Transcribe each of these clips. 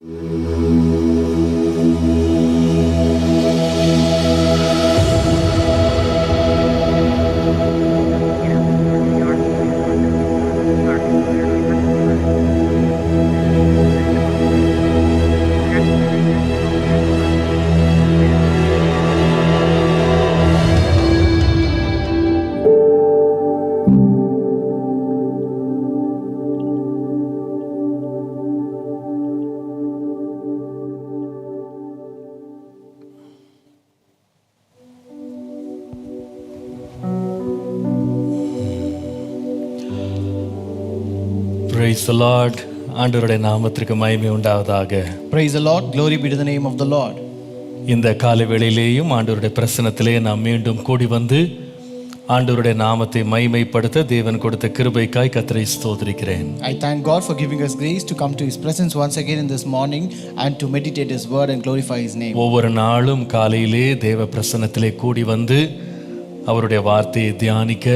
Praise the Lord. ஆண்டவருடைய நாமத்திற்கு மகிமை உண்டாவதாக. Praise the Lord. Glory be to the name of the Lord. இந்த காலை வேளையிலேயும் ஆண்டவருடைய பிரசன்னத்திலே நாம் மீண்டும் கூடி வந்து ஆண்டவருடைய நாமத்தை மகிமைப்படுத்த தேவன் கொடுத்த கிருபைக்காய் கர்த்தரை ஸ்தோத்திரிக்கிறேன். I thank God for giving us grace to come to His presence once again in this morning and to meditate His word and glorify His name. ஒவ்வொரு நாளும் காலையிலே தேவ பிரசன்னத்திலே கூடி வந்து அவருடைய வார்த்தையை தியானிக்க,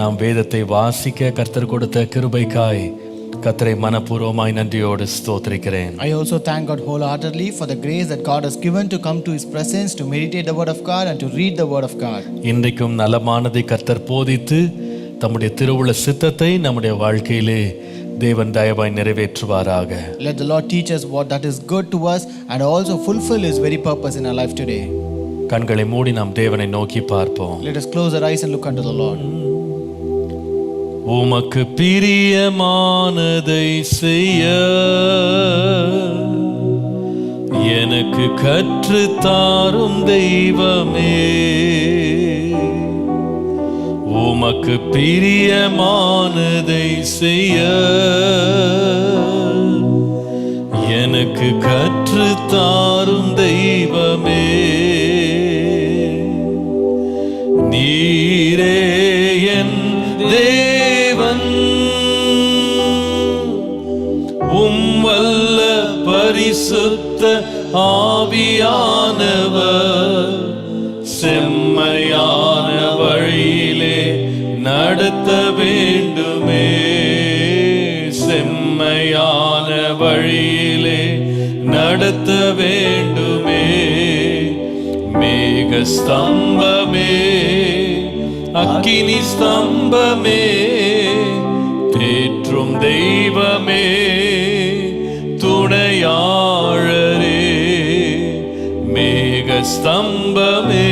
நாம் வேதத்தை வாசிக்க கர்த்தர் கொடுத்த கிருபைக்காய் கர்த்தரை மனப்பூர்வமாய் நன்றியோடு ஸ்தோத்திரிக்கிறேன். I also thank God wholeheartedly for the grace that God has given to come to His presence, to meditate the word of God and to read the word of God. இன்றைக்கும் நலமானதை கர்த்தர் போதித்து தம்முடைய திருவுள்ள சித்தத்தை நம்முடைய வாழ்க்கையிலே தேவன் தயவாய் நிறைவேற்றுவாராக. Let the Lord teach us what that is good to us and also fulfill His very purpose in our life today. கண்களை மூடி நாம் தேவனை நோக்கி பார்ப்போம். Let us close our eyes and look unto the Lord. உமக்கு பிரியமானதை செய்ய எனக்கு கற்றுத்தாரும் தெய்வமே, உமக்கு பிரியமானதை செய்ய எனக்கு கற்றுத்தாரும் தெய்வமே, நீரே என் தேவன், வல்ல பரிசுத்த ஆவியானவர் செம்மையான வழியிலே நடத்த வேண்டுமே, செம்மையான வழியிலே நடத்த வேண்டுமே, மேக ஸ்தம்பமே அக்கினி ஸ்தம்பமே தேற்றும் தெய்வமே துணையாளரே, மேக ஸ்தம்பமே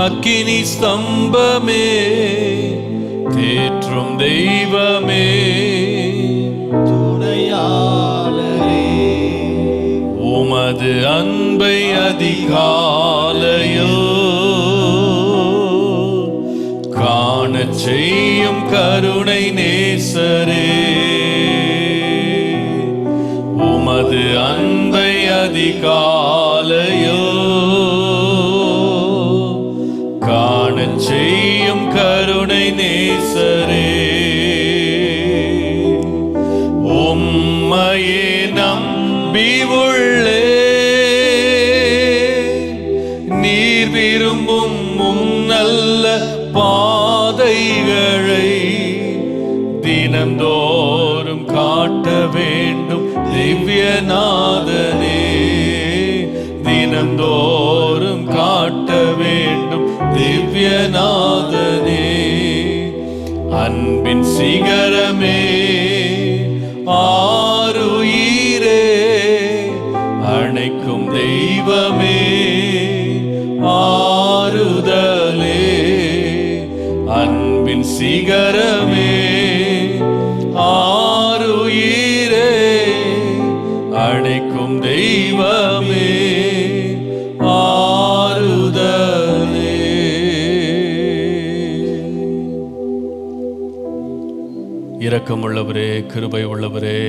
அக்கினி ஸ்தம்பமே தேற்றும் தெய்வமே துணையாளரே, உமது அன்பை அதிகாலையோ காணச் செய்யும் கருணை நேசரே, உமது அன்பை அதிகாலையோ காணச் செய்யும் கருணை நேசரே, உம்மையே நம்பி உள்ளே நீர் விரும்பும் நல்ல பாதைகளை தினந்தோறும் காட்ட வேண்டும் திவ்யநாதனே, தினந்தோறும் காட்ட வேண்டும் திவ்யநாதனே, அன்பின் சிகரமே ஆருயிரே அணைக்கும் தெய்வமே ஆறுதலே, அன்பின் சிகரமே ஆருயிரே அணைக்கும் தெய்வமே ஆறுதலே. இரக்கமுள்ளவரே, கிருபை உள்ளவரே,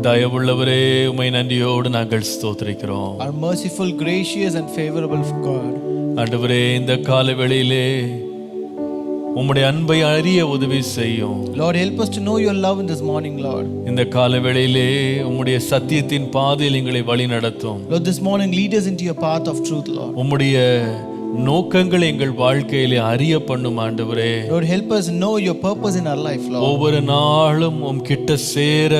தயவுள்ளவரே, உம்மை நன்றியோடு நாங்கள் ஸ்தோத்திரிக்கிறோம். Our merciful, gracious and favorable God. ஆண்டவரே, இந்த கால வேளையிலே உம்முடைய அன்பை அறிய உதவி செய்யும். Lord, help us to know your love in this morning, Lord. இந்த கால வேளையிலே உம்முடைய சத்தியத்தின் பாதையில் எங்களை வழி நடத்தும். Lord, this morning lead us into your path of truth, Lord. உம்முடைய நோக்கங்கள் எங்கள் வாழ்க்கையிலே அறிய பண்ணும் ஆண்டவரே. Lord, help us know your purpose in our life, Lord. ஒவ்வொரு நாளும் உம் கிட்ட சேர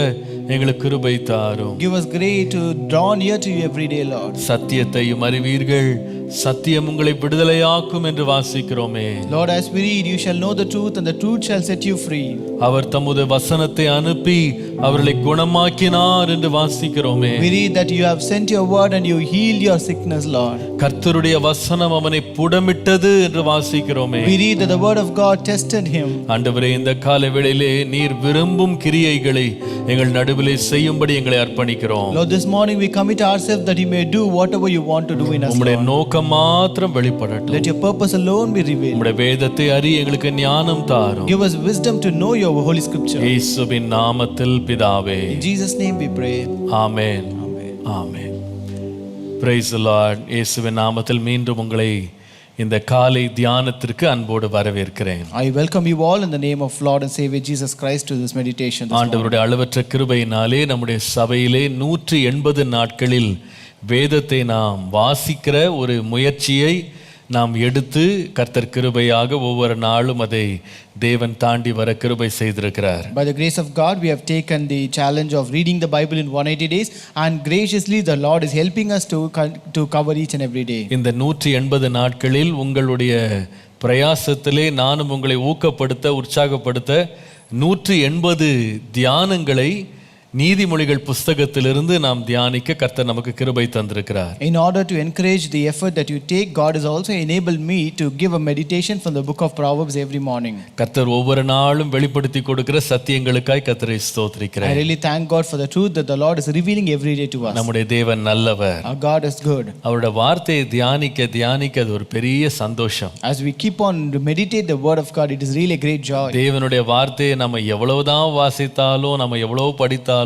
எங்களுக்கு கிருபை தாரும். Give us grace to draw near to you every day, Lord. சத்தியத்தையும் அறிவீர்கள், சத்தியம் உங்களை விடுதலையாக்கும் என்று வாசிக்கிறோமே. Lord, as we read, you shall know the truth and the truth shall set you free. அவர் தமது வசனத்தை அனுப்பி அவர்களை குணமாக்கினார் என்று வாசிக்கிறோமே. We read that you have sent your word and you healed your sickness, Lord. கர்த்தருடைய வசனம் அவனை புடமிட்டது என்று வாசிக்கிறோமே. We read that the word of God tested him. ஆண்டவரே, இந்த காலை வேளையிலே நீர் விரும்பும் கிரியைகளை எங்கள் நடுவிலே செய்யும்படி எங்களை அர்ப்பணிக்கிறோம். Lord, this morning we commit ourselves that you may do whatever you want to do in us. உம்முடைய நோக்கம் மாத்திரம் வெளிப்படட்டும். Let your purpose alone be revealed. உம்முடைய வேதத்தை அறிய எங்களுக்கு ஞானம் தாரும். Give us wisdom to know your holy scripture. இயேசுவின் நாமத்தில் பிதாவே. In Jesus' name we pray. Amen. Amen. Praise the Lord. இயேசுவின் நாமத்தில் மீண்டும் உங்களை இந்த காலை தியானத்திற்கு அன்போடு வரவேற்கிறேன். I welcome you all in the name of Lord and Savior Jesus Christ to this meditation. ஆண்டவருடைய அளவற்ற கிருபையினாலே நம்முடைய சபையிலே 180 நாட்களில் வேதத்தை நாம் வாசிக்கிற ஒரு முயற்சியை நாம் எடுத்து கர்த்தர் கிருபையாக ஒவ்வொரு நாளும் அதை தேவன் தாண்டி வர கிருபை செய்திருக்கிறார். By the grace of God we have taken the challenge of reading the Bible in 180 days and graciously the Lord is helping us to cover each and every day. இந்த 180 நாட்களில் உங்களுடைய பிரயாசத்திலே நானும் உங்களை ஊக்கப்படுத்த உற்சாகப்படுத்த 180 தியானங்களை நீதிமொழிகள் புஸ்தகத்திலிருந்து நாம் தியானிக்க கர்த்தர் நமக்கு கிருபை தந்திருக்கிறார். In order to encourage the effort that you take, God has also enabled me to give a meditation from the book of Proverbs every morning. கர்த்தர் ஒவ்வொரு நாளும் வெளிப்படுத்தி கொடுக்கிற சத்தியங்களுக்காய் கர்த்தரை ஸ்தோத்திரிக்கிறேன். I really thank God for the truth that the Lord is revealing every day to us. நம்முடைய தேவன் நல்லவர். Our God is good. அவருடைய வார்த்தையை தியானிக்க அது ஒரு பெரிய சந்தோஷம். As we keep on to meditate the word of God, it is really a great joy. தேவனுடைய வார்த்தையை நம்ம எவ்வளவுதான் வாசித்தாலும் நம்ம எவ்வளவு படித்தாலும்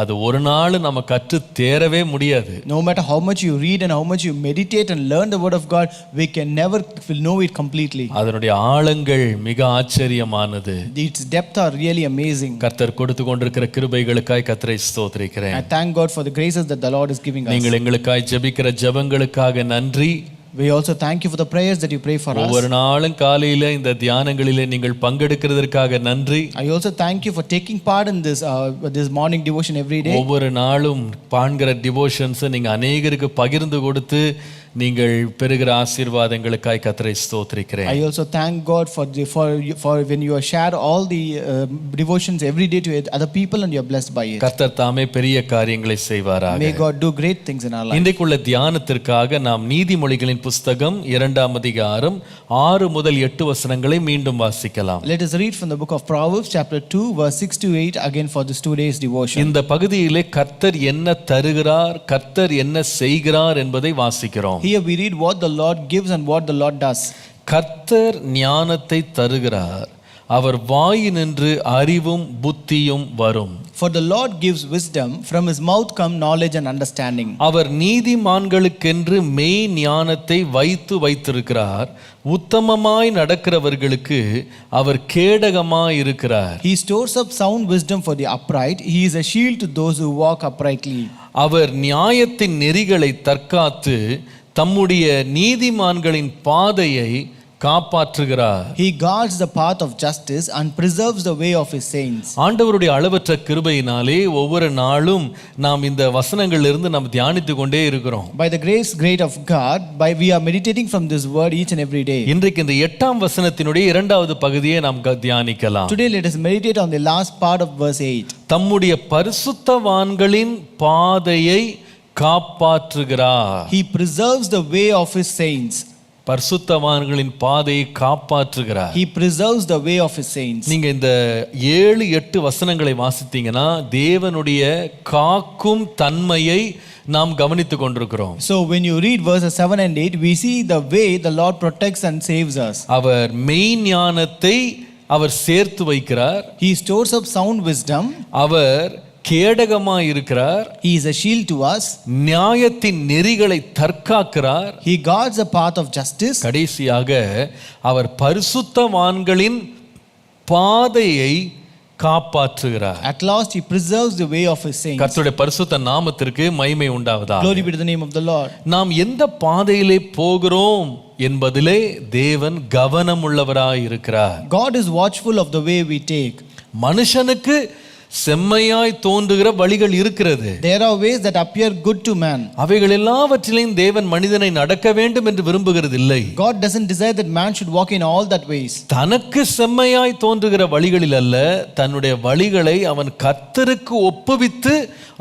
அது ஒரு நாள் நம்ம கற்று தேரவே முடியாது. No matter how much you read and how much you meditate and learn the word of God, we can never know it completely. அதனுடைய ஆழங்கள் மிக ஆச்சரியமானது. Its depth are really amazing. கர்த்தர் கொடுத்து கொண்டிருக்கிற கிருபைகளுக்காய் கர்த்தரை ஸ்தோத்திரிக்கிறேன். I thank God for the graces that the Lord is giving us. நீங்கள் எங்களுக்காய் ஜெபிக்கிற ஜெபங்களுக்காக நன்றி. We also thank you for the prayers that you pray for us. ஒவ்வொரு நாளும் காலையில இந்த தியானங்களிலே நீங்கள் பங்கெடுக்கிறதற்காக நன்றி. I also thank you for taking part in this morning devotion every day. ஒவ்வொரு நாளும் பாண்கிற டிவோஷன்ஸ் நீங்க அநேகருக்கு பகிர்ந்து கொடுத்து நீங்கள் பெறுகிற ஆசீர்வாதங்களுக்காய் கர்த்தரை ஸ்தோத்திரிக்கிறேன். I also thank God for when you share all the devotions every day to other people and you are blessed by it. கர்த்தர் தாமே பெரிய காரியங்களை செய்வாராக. May God do great things in our life. இன்றைக்குள்ள தியானத்திற்காக நாம் நீதிமொழிகளின் புஸ்தகம் 2ஆம் அதிகாரம் 6 முதல் 8 வசனங்களை மீண்டும் வாசிக்கலாம். Let us read from the book of Proverbs chapter 2 verse 6 to 8 again for this 2 days devotion. இந்த பகுதியிலே கர்த்தர் என்ன தருகிறார், கர்த்தர் என்ன செய்கிறார் என்பதை வாசிக்கிறோம். Here we read what the Lord gives and what the Lord does. கர்த்தர் ஞானத்தை தருகிறார், அவர் வாயினின்று அறிவும் புத்தியும் வரும். For the Lord gives wisdom, from his mouth come knowledge and understanding. அவர் நீதிமான்களுக்கென்று மெய் ஞானத்தை வைத்திருக்கிறார், உத்தமமாய் நடக்கிறவர்களுக்கு அவர் கேடகமாய் இருக்கிறார். He stores up sound wisdom for the upright. He is a shield to those who walk uprightly. அவர் நியாயத்தின் நெறிகளை தற்காத்து தம்முடைய நீதிமான்களின் பாதையை காப்பாற்றுகிறார். He guards the path of justice and preserves the way of his saints. ஆண்டவருடைய அளவற்ற கிருபையினாலே ஒவ்வொரு நாளும் நாம் இந்த வசனங்களிலிருந்து நாம் தியானித்து கொண்டே இருக்கிறோம். By the grace of God, we are meditating from this word each and every day. இன்றைக்கு இந்த 8ஆம் வசனத்தினுடைய 2வது பகுதியை நாம் தியானிக்கலாம். Today let us meditate on the last part of verse 8. தம்முடைய பரிசுத்தவான்களின் பாதையை காப்பாற்றுகிறார். He preserves the way of his saints. பரிசுத்தவான்களின் பாதையை காப்பாற்றுகிறார். He preserves the way of his saints. நீங்க இந்த 7-8 வசனங்களை வாசித்தீங்கன்னா தேவனுடைய காக்கும் தன்மையை நாம் கவனித்துக் கொண்டிருக்கிறோம். So when you read verses 7 and 8, we see the way the Lord protects and saves us. அவர் மெய் ஞானத்தை அவர் சேர்த்து வைக்கிறார். He stores up sound wisdom. அவர் கேடகமாய் இருக்கிறார். He is a shield to us. நியாயத்தின் நெறிகளை தற்காக்கிறார். He guards the path of justice. கடைசியாக அவர் பரிசுத்தவான்களின் பாதையை காப்பாற்றுகிறார். At last he preserves the way of his saints. கர்த்தருடைய பரிசுத்த நாமத்திற்கு மகிமை உண்டாவதாக. Glory be to the name of the Lord. நாம் எந்த பாதையிலே போகிறோம் என்பதிலே தேவன் கவனம் உள்ளவராய் இருக்கிறார். God is watchful of the way we take. மனுஷனுக்கு செம்மையாய் தோன்றுகிற வழிகள் இருக்கிறது. There are ways that appear good to man. அவைகள் எல்லாவற்றிலையும் தேவன் மனிதனை நடக்க வேண்டும் என்று விரும்புகிறது இல்லை. God doesn't desire that man should walk in all that ways. தனக்கு செம்மையாய் தோன்றுகிற வழிகளில் அல்ல, தன்னுடைய வழிகளை அவன் கர்த்தருக்கு ஒப்புவித்து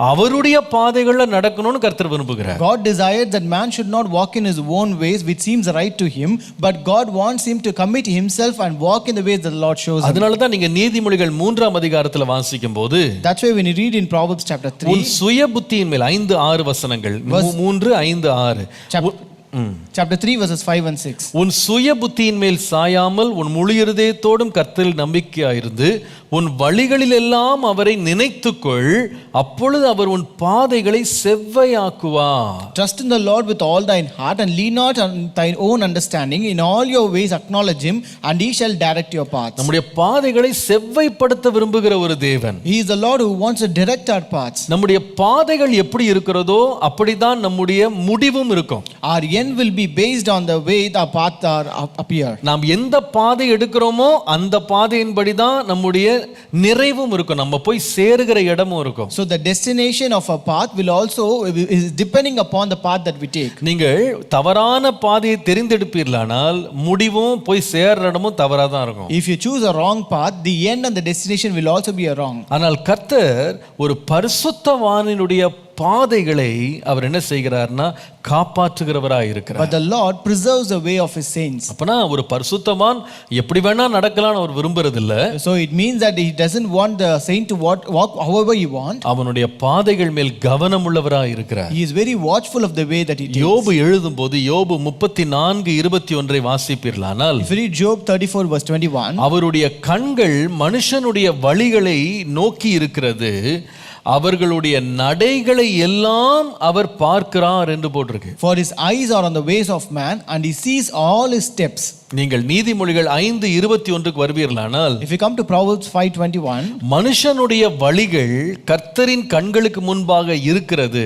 அவருடைய பாதைகளில் நடக்கணும்னு கர்த்தர் விரும்புகிறார். God desired that man should not walk in his own ways which seems right to him, but God wants him to commit himself and walk in the ways that the Lord shows him. அதனால தான் நீங்க நீதிமொழிகள் 3ஆம் அதிகாரத்தில் வாசிக்கும் போது, That's why when you read in Proverbs chapter 3, உன் சுய புத்தியின் மேல் 5-6 வசனங்கள், 3, 5, 6, chapter 3 verses 5 and 6. உன் சுய புத்தியின் மேல் சாயாமல் உன் முழு இருதயத்தோடும் கர்த்தரில் நம்பிக்கையாயிருந்து உன் வழிகளில் எல்லாம் அவரை நினைத்துக்கொள், அப்பொழுது அவர் உன் பாதைகளை செவ்வையாக்குவார். Trust in the Lord with all thine heart and lean not on thine own understanding. In all your ways acknowledge him and he shall direct your paths. நம்முடைய பாதைகளை செவ்வைப்படுத்த விரும்புகிற ஒரு தேவன். He is the Lord who wants to direct our paths. நம்முடைய பாதைகள் எப்படி இருக்கிறதோ அப்படிதான் நம்முடைய முடிவும் இருக்கும். Our end will be based on the way the paths are appear. நாம் எந்த பாதை எடுக்கிறோமோ அந்த பாதையின்படி தான் நம்முடைய நிறைவும் இருக்கும், நம்ம போய் சேருகிற இடமும் இருக்கும். So the destination of a path will also is depending upon the path that we take. நீங்கள் தவறான பாதையை தெரிந்தெடுப்பீர்களானால் முடிவும் போய் சேர்ற இடமும் தவறா தான் இருக்கும். If you choose a wrong path, the end and the destination will also be a wrong. ஆனால் கர்த்தர் ஒரு பரிசுத்தவானினுடைய பாதைகளை அவர் என்ன செய்கிறார்னா காப்பாற்றுகிறவராய் இருக்கிறார். But the Lord preserves the way of his saints. அப்பனா ஒரு பரிசுத்தவான் எப்படி வேணா நடக்கலாம்னு அவர் விரும்புறது இல்ல. So it means that he doesn't want the saint to walk however he want. அவனுடைய பாதைகள் மேல் கவனம் உள்ளவராய் இருக்கிறார். He is very watchful of the way that he takes. யோபு எழுதும்போது யோபு 34:21 வாசிப்பீர்களானால், If you read Job 34 verse 21, அவருடைய கண்கள் மனுஷனுடைய வழிகளை நோக்கி இருக்கிறது, அவர்களுடைய நடைகளை எல்லாம் அவர் பார்க்கிறார் என்று போட்டிருக்கு. For his eyes are on the ways of man and he sees all his steps. நீங்கள் நீதிமொழிகள் 5:21 வருவீர்களானால், If you come to Proverbs 5:21, மனுஷனுடைய வழிகள் கர்த்தரின் கண்களுக்கு முன்பாக இருக்கிறது,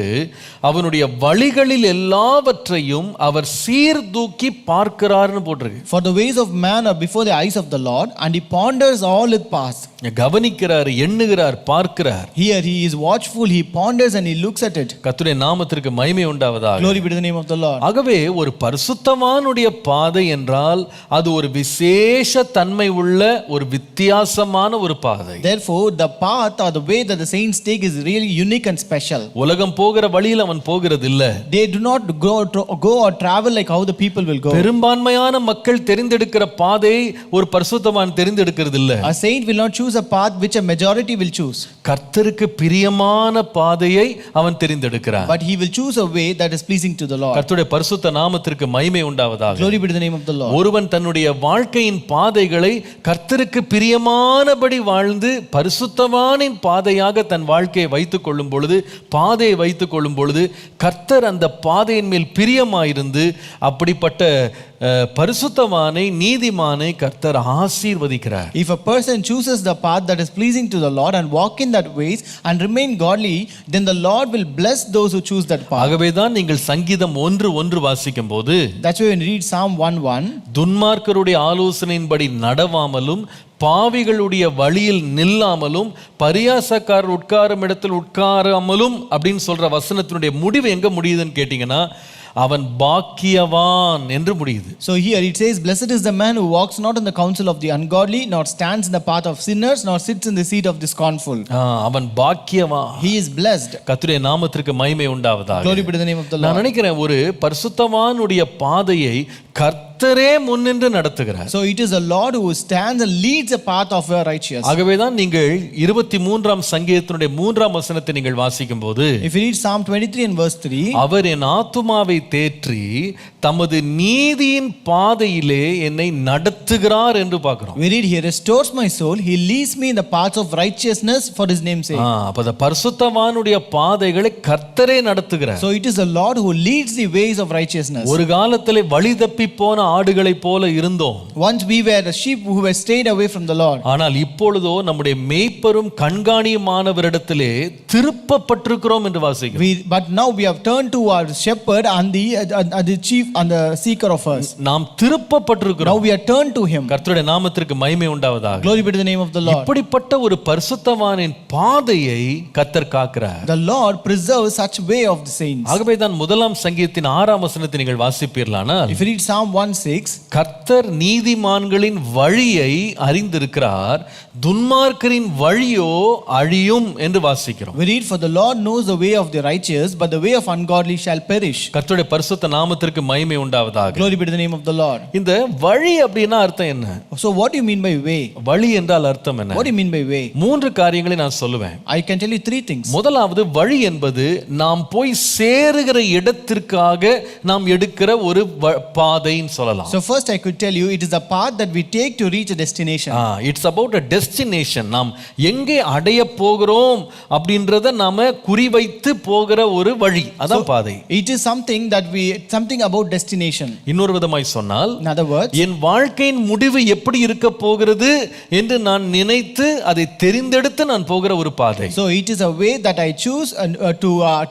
அவனுடைய வழிகளில் எல்லாவற்றையும் அவர் சீர்தூக்கி பார்க்கிறார்னு போட்டிருக்கு. For the ways of man are before the eyes of the Lord and he ponders all his paths. கவனிக்கிறார், எண்ணுகிறார், பார்க்கிறார். Here he is watchful, he ponders and he looks at it. கர்த்தருடைய நாமத்திற்கு மகிமை உண்டாவதாக. Glory be to the name of the Lord. ஆகவே ஒரு பரிசுத்தவானுடைய பாதை என்றால் அது ஒரு விசேஷ தன்மை உள்ள ஒரு வித்தியாசமான ஒரு பாதை. Therefore the path or the way that the saints take is really unique and special. உலகம் போகிற வழியில் அவன் போகிறது இல்ல. They do not go or travel like how the people will go. பெரும்பான்மையான மக்கள் தெரிந்தெடுக்கிற பாதையை ஒரு பரிசுத்தவான் தெரிந்தெடுக்கிறது இல்ல. A saint will not choose a path which a majority will choose. கர்த்தருக்கு பிரியமான பாதையை அவன் தெரிந்தெடுக்கிறான். But he will choose a way that is pleasing to the Lord. கர்த்தருடைய பரிசுத்த நாமத்திற்கு மகிமை உண்டாவதாக. Glory be to the name of the Lord. ஒருவன் தன்னுடைய வாழ்க்கையின் பாதைகளை கர்த்தருக்கு பிரியமானபடி வாழ்ந்து பரிசுத்தவானின் பாதையாக தன் வாழ்க்கையை வைத்துக் கொள்ளும் பொழுது, பாதையை வைத்துக் கொள்ளும் பொழுது, கர்த்தர் அந்த பாதையின் மேல் பிரியமாயிருந்து அப்படிப்பட்ட பரிசுத்தவானை, நீதிமானை கர்த்தர் ஆசீர்வதிக்கிறார். If a person chooses the path that is pleasing to the Lord and walk in that ways and remain godly, then the Lord will bless those who choose that path. ஆகவே தான் நீங்கள் சங்கீதம் 1:1 வாசிக்கும் போது, That's why when you read Psalm 1:1, துன்மார்க்கருடைய ஆலோசனையின்படி நடவாமலும் பாவிகளுடைய வழியில் நில்லாமலும் பரியாசக்காரர் உட்காரும் இடத்தில் உட்காராமலும் அப்படின்னு சொல்ற வசனத்தினுடைய முடிவு எங்க முடியுதுன்னு கேட்டீங்கன்னா, அவன் பாக்கியவான் என்று முடியுது. So here it says, blessed is the man who walks not in the counsel of the ungodly, nor stands in the path of sinners, nor sits in the seat of the scornful. அவன் பாக்கியவான். He is blessed. கர்த்தருடைய நாமத்திற்கு மகிமை உண்டாவதாக. Glory be to the name of the Lord. நான் நினைக்கிறேன் ஒரு பரிசுத்தவானுடைய பாதையை கர்த்தரே முன்னின்று நடத்துகிறார். So it is the Lord who stands and leads the path of your righteous. ஆகவே தான் நீங்கள் 23ஆம் சங்கீதத்தினுடைய 3ஆம் வசனத்தை நீங்கள் வாசிக்கும் போது, If you read Psalm 23 and verse 3, அவர் என் ஆத்துமாவை தேற்றி தமது நீதியின் பாதையிலே என்னை நடத்துகிறார் என்று பார்க்கிறோம். we read, he restores my soul, he leads me in the paths of righteousness for his name's sake. அப்ப அந்த பரிசுத்தவானுடைய பாதைகளை கர்த்தரே நடத்துகிறார். So it is the Lord who leads the ways of righteousness. ஒரு காலத்திலே வழி தப்பி போன ஆடுகளைப் போல இருந்தோம். Once we were the sheep who were strayed away from the Lord. ஆனால் இப்பொழுதோ நம்முடைய மேய்ப்பரும் கண்காணியுமானவரிடத்திலே திருப்பப்பட்டிருக்கிறோம் என்று வாசிக்கிறோம். But now we have turned to our shepherd and the chief and the seeker of us. நாம் திருப்பப்பட்டிருக்கிறோம். Now we are turned to him. கர்த்தருடைய நாமத்திற்கு மகிமை உண்டாவதாக. Glory be to the name of the Lord. இப்படிப்பட்ட ஒரு பரிசுத்தவானின் பாதையை கர்த்தர் காக்கிறார். The Lord preserves such way of the saints. ஆகவே தான் முதலாம் சங்கீதத்தின் 6ஆம் வசனத்தை நீங்கள் வாசிப்பீர்களானால், If you read Psalm 1:6, கர்த்தர் நீதிமான்களின் வழியை அறிந்திருக்கிறார், துன்மார்க்கரின் வழியோ அழியும் என்று வாசிக்கிறோம். we read, for the Lord knows the way of the righteous, but the way of ungodly shall perish. கர்த்தருடைய பரிசுத்த நாமத்திற்கு மகிமை உண்டாவதாக. Glory be to the name of the Lord. இந்த வழி அப்படின்னா அர்த்தம் என்ன? So what do you mean by way? வழி என்றால் அர்த்தம் என்ன? What do you mean by way? 3 காரியங்களை நான் சொல்லுவேன். I can tell you 3 things. முதலாவது, வழி என்பது நாம் போய் சேருகிற இடத்திற்காக நாம் எடுக்கிற ஒரு பாதைன்னு சொல்லலாம். So first I could tell you it is a path that we take to reach a destination. It's about a destination. நாம் எங்கே அடைய போகிறோம் அப்படின்றத நாம குறிவைத்து போகிற ஒரு வழி, அதான் பாதை. It is something about destination. இன்னொரு விதமாய் சொன்னால், In other words, என் வாழ்க்கையின் முடிவு எப்படி இருக்க போகிறது என்று நான் நினைத்து அதை தெரிந்தெடுத்து நான் போகிற ஒரு பாதை. so it is a way that I choose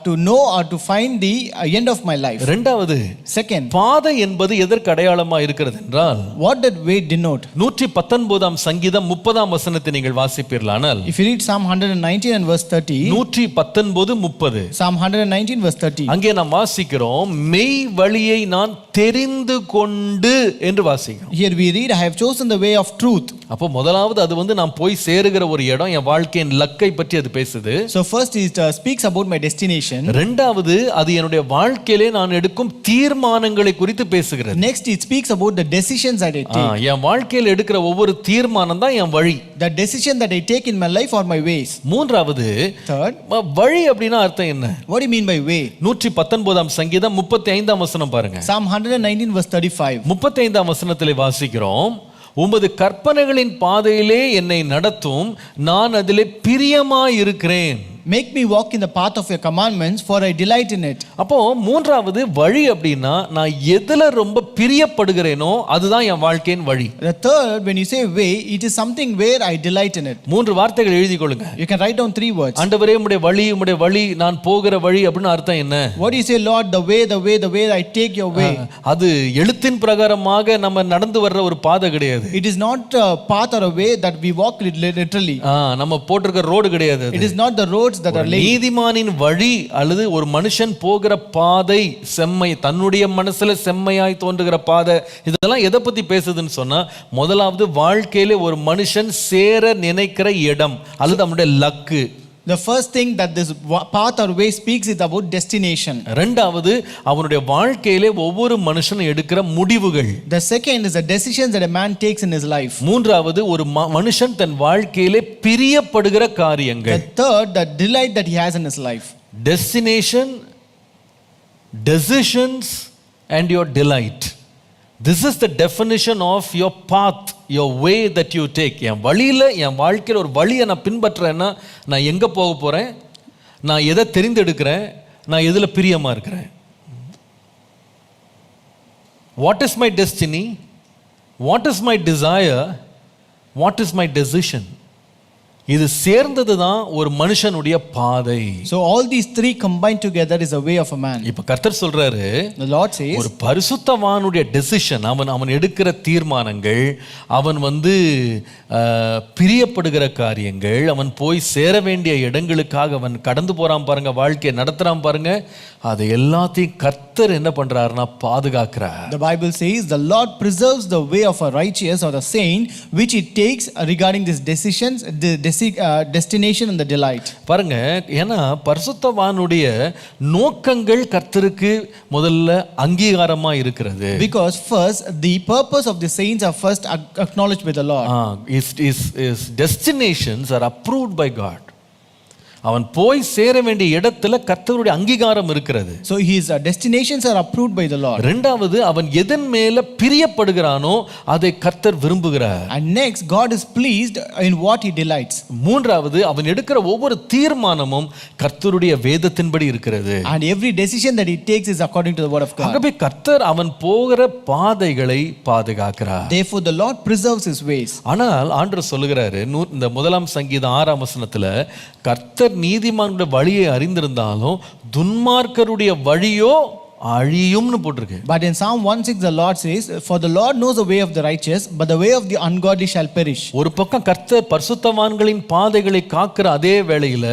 to know or to find the end of my life. இரண்டாவது, Second, பாதை என்பது எதற்கு அடையாளமா இருக்கிறது என்றால், what that way denote? 119ஆம் சங்கீதம் 30ஆம் வசனத்தை நீங்கள் வாசிப்பீர்களானால், If you read Psalm 119 and verse 30, 119:30, Psalm 119 verse 30, அங்கே நாம் வாசிக்கிறோம், மெய் வழியை நான் தெரிந்து கொண்டு என்று வாசிக்கிறோம். here we read, I have chosen the way of truth. அப்போ முதலாவது அது நாம் போய் சேருகிற ஒரு இடம், என் வாழ்க்கையின் லக்கை பற்றி அது பேசுது. So first it speaks about my destination. இரண்டாவது, அது என்னுடைய வாழ்க்கையிலே நான் எடுக்கும் தீர்மானங்களை குறித்து பேசுகிறது. Next it speaks about the decisions that I take. என் வாழ்க்கையில் எடுக்கிற ஒவ்வொரு தீர்மானம் தான் என் வழி. The decision that I take in my life or my ways. மூன்றாவது, Third, வழி அப்படின்னா அர்த்தம் என்ன? what do you mean by way? 119ஆம் சங்கீதம் 35ஆம் வசனம் பாருங்க. Psalm 119 verse 35. 35ஆம் வசனத்திலே வாசிக்கிறோம், உமது கற்பனைகளின் பாதையிலே என்னை நடத்தும், நான் அதிலே பிரியமாயிருக்கிறேன். Make me walk in the path of your commandments, for I delight in it. அப்போ மூன்றாவது, வழி அப்படின்னா நான் எதுல ரொம்ப பிரியப்படுகிறேனோ அதுதான் என் வாழ்க்கையின் வழி. The third, when you say way, it is something where I delight in it. 3 வார்த்தைகள் எழுதி கொள்ளுங்க. You can write down 3 words. ஆண்டவரே உம்முடைய வழி, நான் போகிற வழி அப்படின்னு அர்த்தம் என்ன? What do you say, Lord? The way I take your way. அது எழுத்தின் பிரகாரமாக நம்ம நடந்து வர்ற ஒரு பாதை கிடையாது. It is not a path or a way that we walk literally. நம்ம போட்டிருக்கிற ரோடு கிடையாது. It is not the roads that are laid. நீதிமானின் வழி அல்லது ஒரு மனுஷன் போகிற பாதை செம்மை, தன்னுடைய மனசுல செம்மையாய் தோன்றுகிற பாதை, இதெல்லாம் எதை பத்தி பேசுதுன்னு சொன்னா, முதலாவது வாழ்க்கையில ஒரு மனுஷன் சேர நினைக்கிற இடம் அல்லது நம்முடைய luck. The first thing that this path or way speaks is about destination. இரண்டாவது, அவனுடைய வாழ்க்கையிலே ஒவ்வொரு மனுஷனும் எடுக்கிற முடிவுகள். The second is the decisions that a man takes in his life. மூன்றாவது, ஒரு மனுஷன் தன் வாழ்க்கையிலே பிரியப்படுகிற காரியங்கள். The third, the delight that he has in his life. Destination, decisions and your delight. This is the definition of your path, your way that you take. என் வாழ்க்கையில் ஒரு வழியை நான் பின்பற்றேன்னா நான் எங்கே போக போகிறேன், நான் எதை தெரிந்தெடுக்கிறேன், நான் எதில் பிரியமாக இருக்கிறேன். What is my destiny? What is my desire? What is my decision? இது சேர்ந்தது தான் ஒரு மனுஷனுடைய பாதை. So all these 3 combined together is a way of a man. இப்ப கர்த்தர் சொல்றாரு, the Lord says, ஒரு பரிசுத்தவானுடைய டெசிஷன், அவன் எடுக்கிற தீர்மானங்கள், அவன் பிரியப்படுகிற காரியங்கள், அவன் போய் சேர வேண்டிய இடங்களுக்காக அவன் கடந்து போறான் பாருங்க, வாழ்க்கையை நடத்துறான் பாருங்க, அது எல்லாத்தையும் கர்த்தர் என்ன பண்றாருன்னா பாதுகாக்கிறார். The Bible says the Lord preserves the way of a righteous or a saint which he takes regarding these decisions, destination and the delight. பாருங்க, ஏன்னா பரிசுத்தவானுடைய நோக்கங்கள் கர்த்தருக்கு முதல்ல அங்கீகாரமா இருக்கிறது. Because first the purpose of the saints are first acknowledged by the Lord. His destinations are approved by God. அவன் போய் சேர வேண்டிய இடத்துல கர்த்தருடைய அங்கீகாரம் இருக்கிறது. So his destinations are approved by the Lord. இரண்டாவது, அவன் எதன் மேல பிரியப்படுகிறானோ அதை கர்த்தர் விரும்புகிறார். And next, God is pleased in what he delights. மூன்றாவது, அவன் எடுக்கிற ஒவ்வொரு தீர்மானமும் கர்த்தருடைய வேதத்தின்படி இருக்கிறது. And every decision that he takes is according to the word of God. ஆகவே கர்த்தர் அவன் போகிற பாதைகளை பாதுகாக்கிறார். Therefore the Lord preserves his ways. ஆனால் ஆண்டவர் சொல்லுகிறாரு, இந்த 1 சங்கீதம் 6 வசனத்துல, கர்த்தர் நீதிமானுடைய வழியை அறிந்திருந்தாலும் துன்மார்க்கருடைய வழியோ அழியும்னு போட்டிருக்கு. But in Psalm 1:6 the Lord says, for the Lord knows the way of the righteous, but the way of the ungodly shall perish. ஒரு பக்கம் கர்த்தர் பரிசுத்தவான்களின் பாதைகளை காக்கிற அதே வேளையில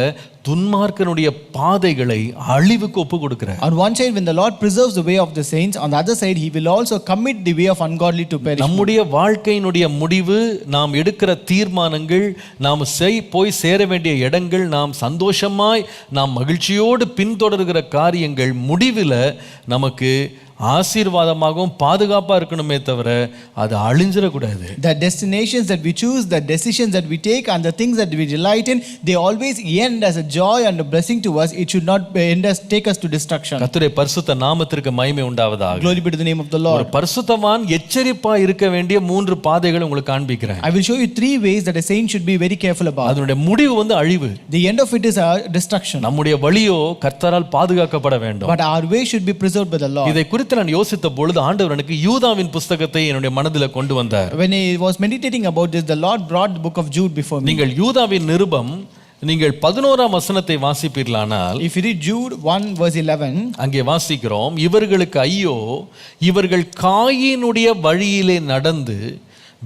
துன்மார்க்கனுடைய பாதைகளை அழிவுக்கு ஒப்பு கொடுக்கிறார். On one side, when the Lord preserves the way of the saints, on the other side he will also commit the way of ungodly to perish. நம்முடைய வாழ்க்கையினுடைய முடிவு, நாம் எடுக்கிற தீர்மானங்கள், நாம் போய் சேர வேண்டிய இடங்கள், நாம் சந்தோஷமாய் நாம் மகிழ்ச்சியோடு பின்தொடர்கிற காரியங்கள் முடிவில் நமக்கு ஆசீர்வாதமாகவும் பாதுகாப்பா இருக்கணுமே தவிர அது அழிஞ்சிடக்கூடாது. The destinations that we choose, the decisions that we take, and the things that we delight in, they always end as a joy and a blessing to us. It should not end us, take us to destruction. கர்த்தருடைய பரிசுத்த நாமத்திற்கு மகிமை உண்டாவதாக. Glory be to the name of the Lord. ஒரு பரிசுத்தவான் எச்சரிப்பா இருக்க வேண்டிய 3 பாதைகளை உங்களுக்கு காண்பிக்கிறேன். I will show you 3 ways that a saint should be very careful about. அதனுடைய முடிவு வந்து அழிவு. The end of it is a destruction. நம்முடைய வழியோ கர்த்தரால் பாதுகாக்கப்பட வேண்டும். But our way should be preserved by the Lord. இதை குறித்து நான் யோசித்த பொழுது ஆண்டவர் எனக்கு யூதாவின் புத்தகத்தை என்னுடைய மனதில் கொண்டு வந்தார். When I was meditating about this, the Lord brought the book of Jude before me. நீங்கள் யூதாவின் நிருபம் நீங்கள் 11ஆம் வசனத்தை வாசிப்பீர்களானால், if you read Jude 1:11, அங்கே வாசிக்கிறோம், இவர்களுக்கு ஐயோ, இவர்கள் காயினுடைய வழியிலே நடந்து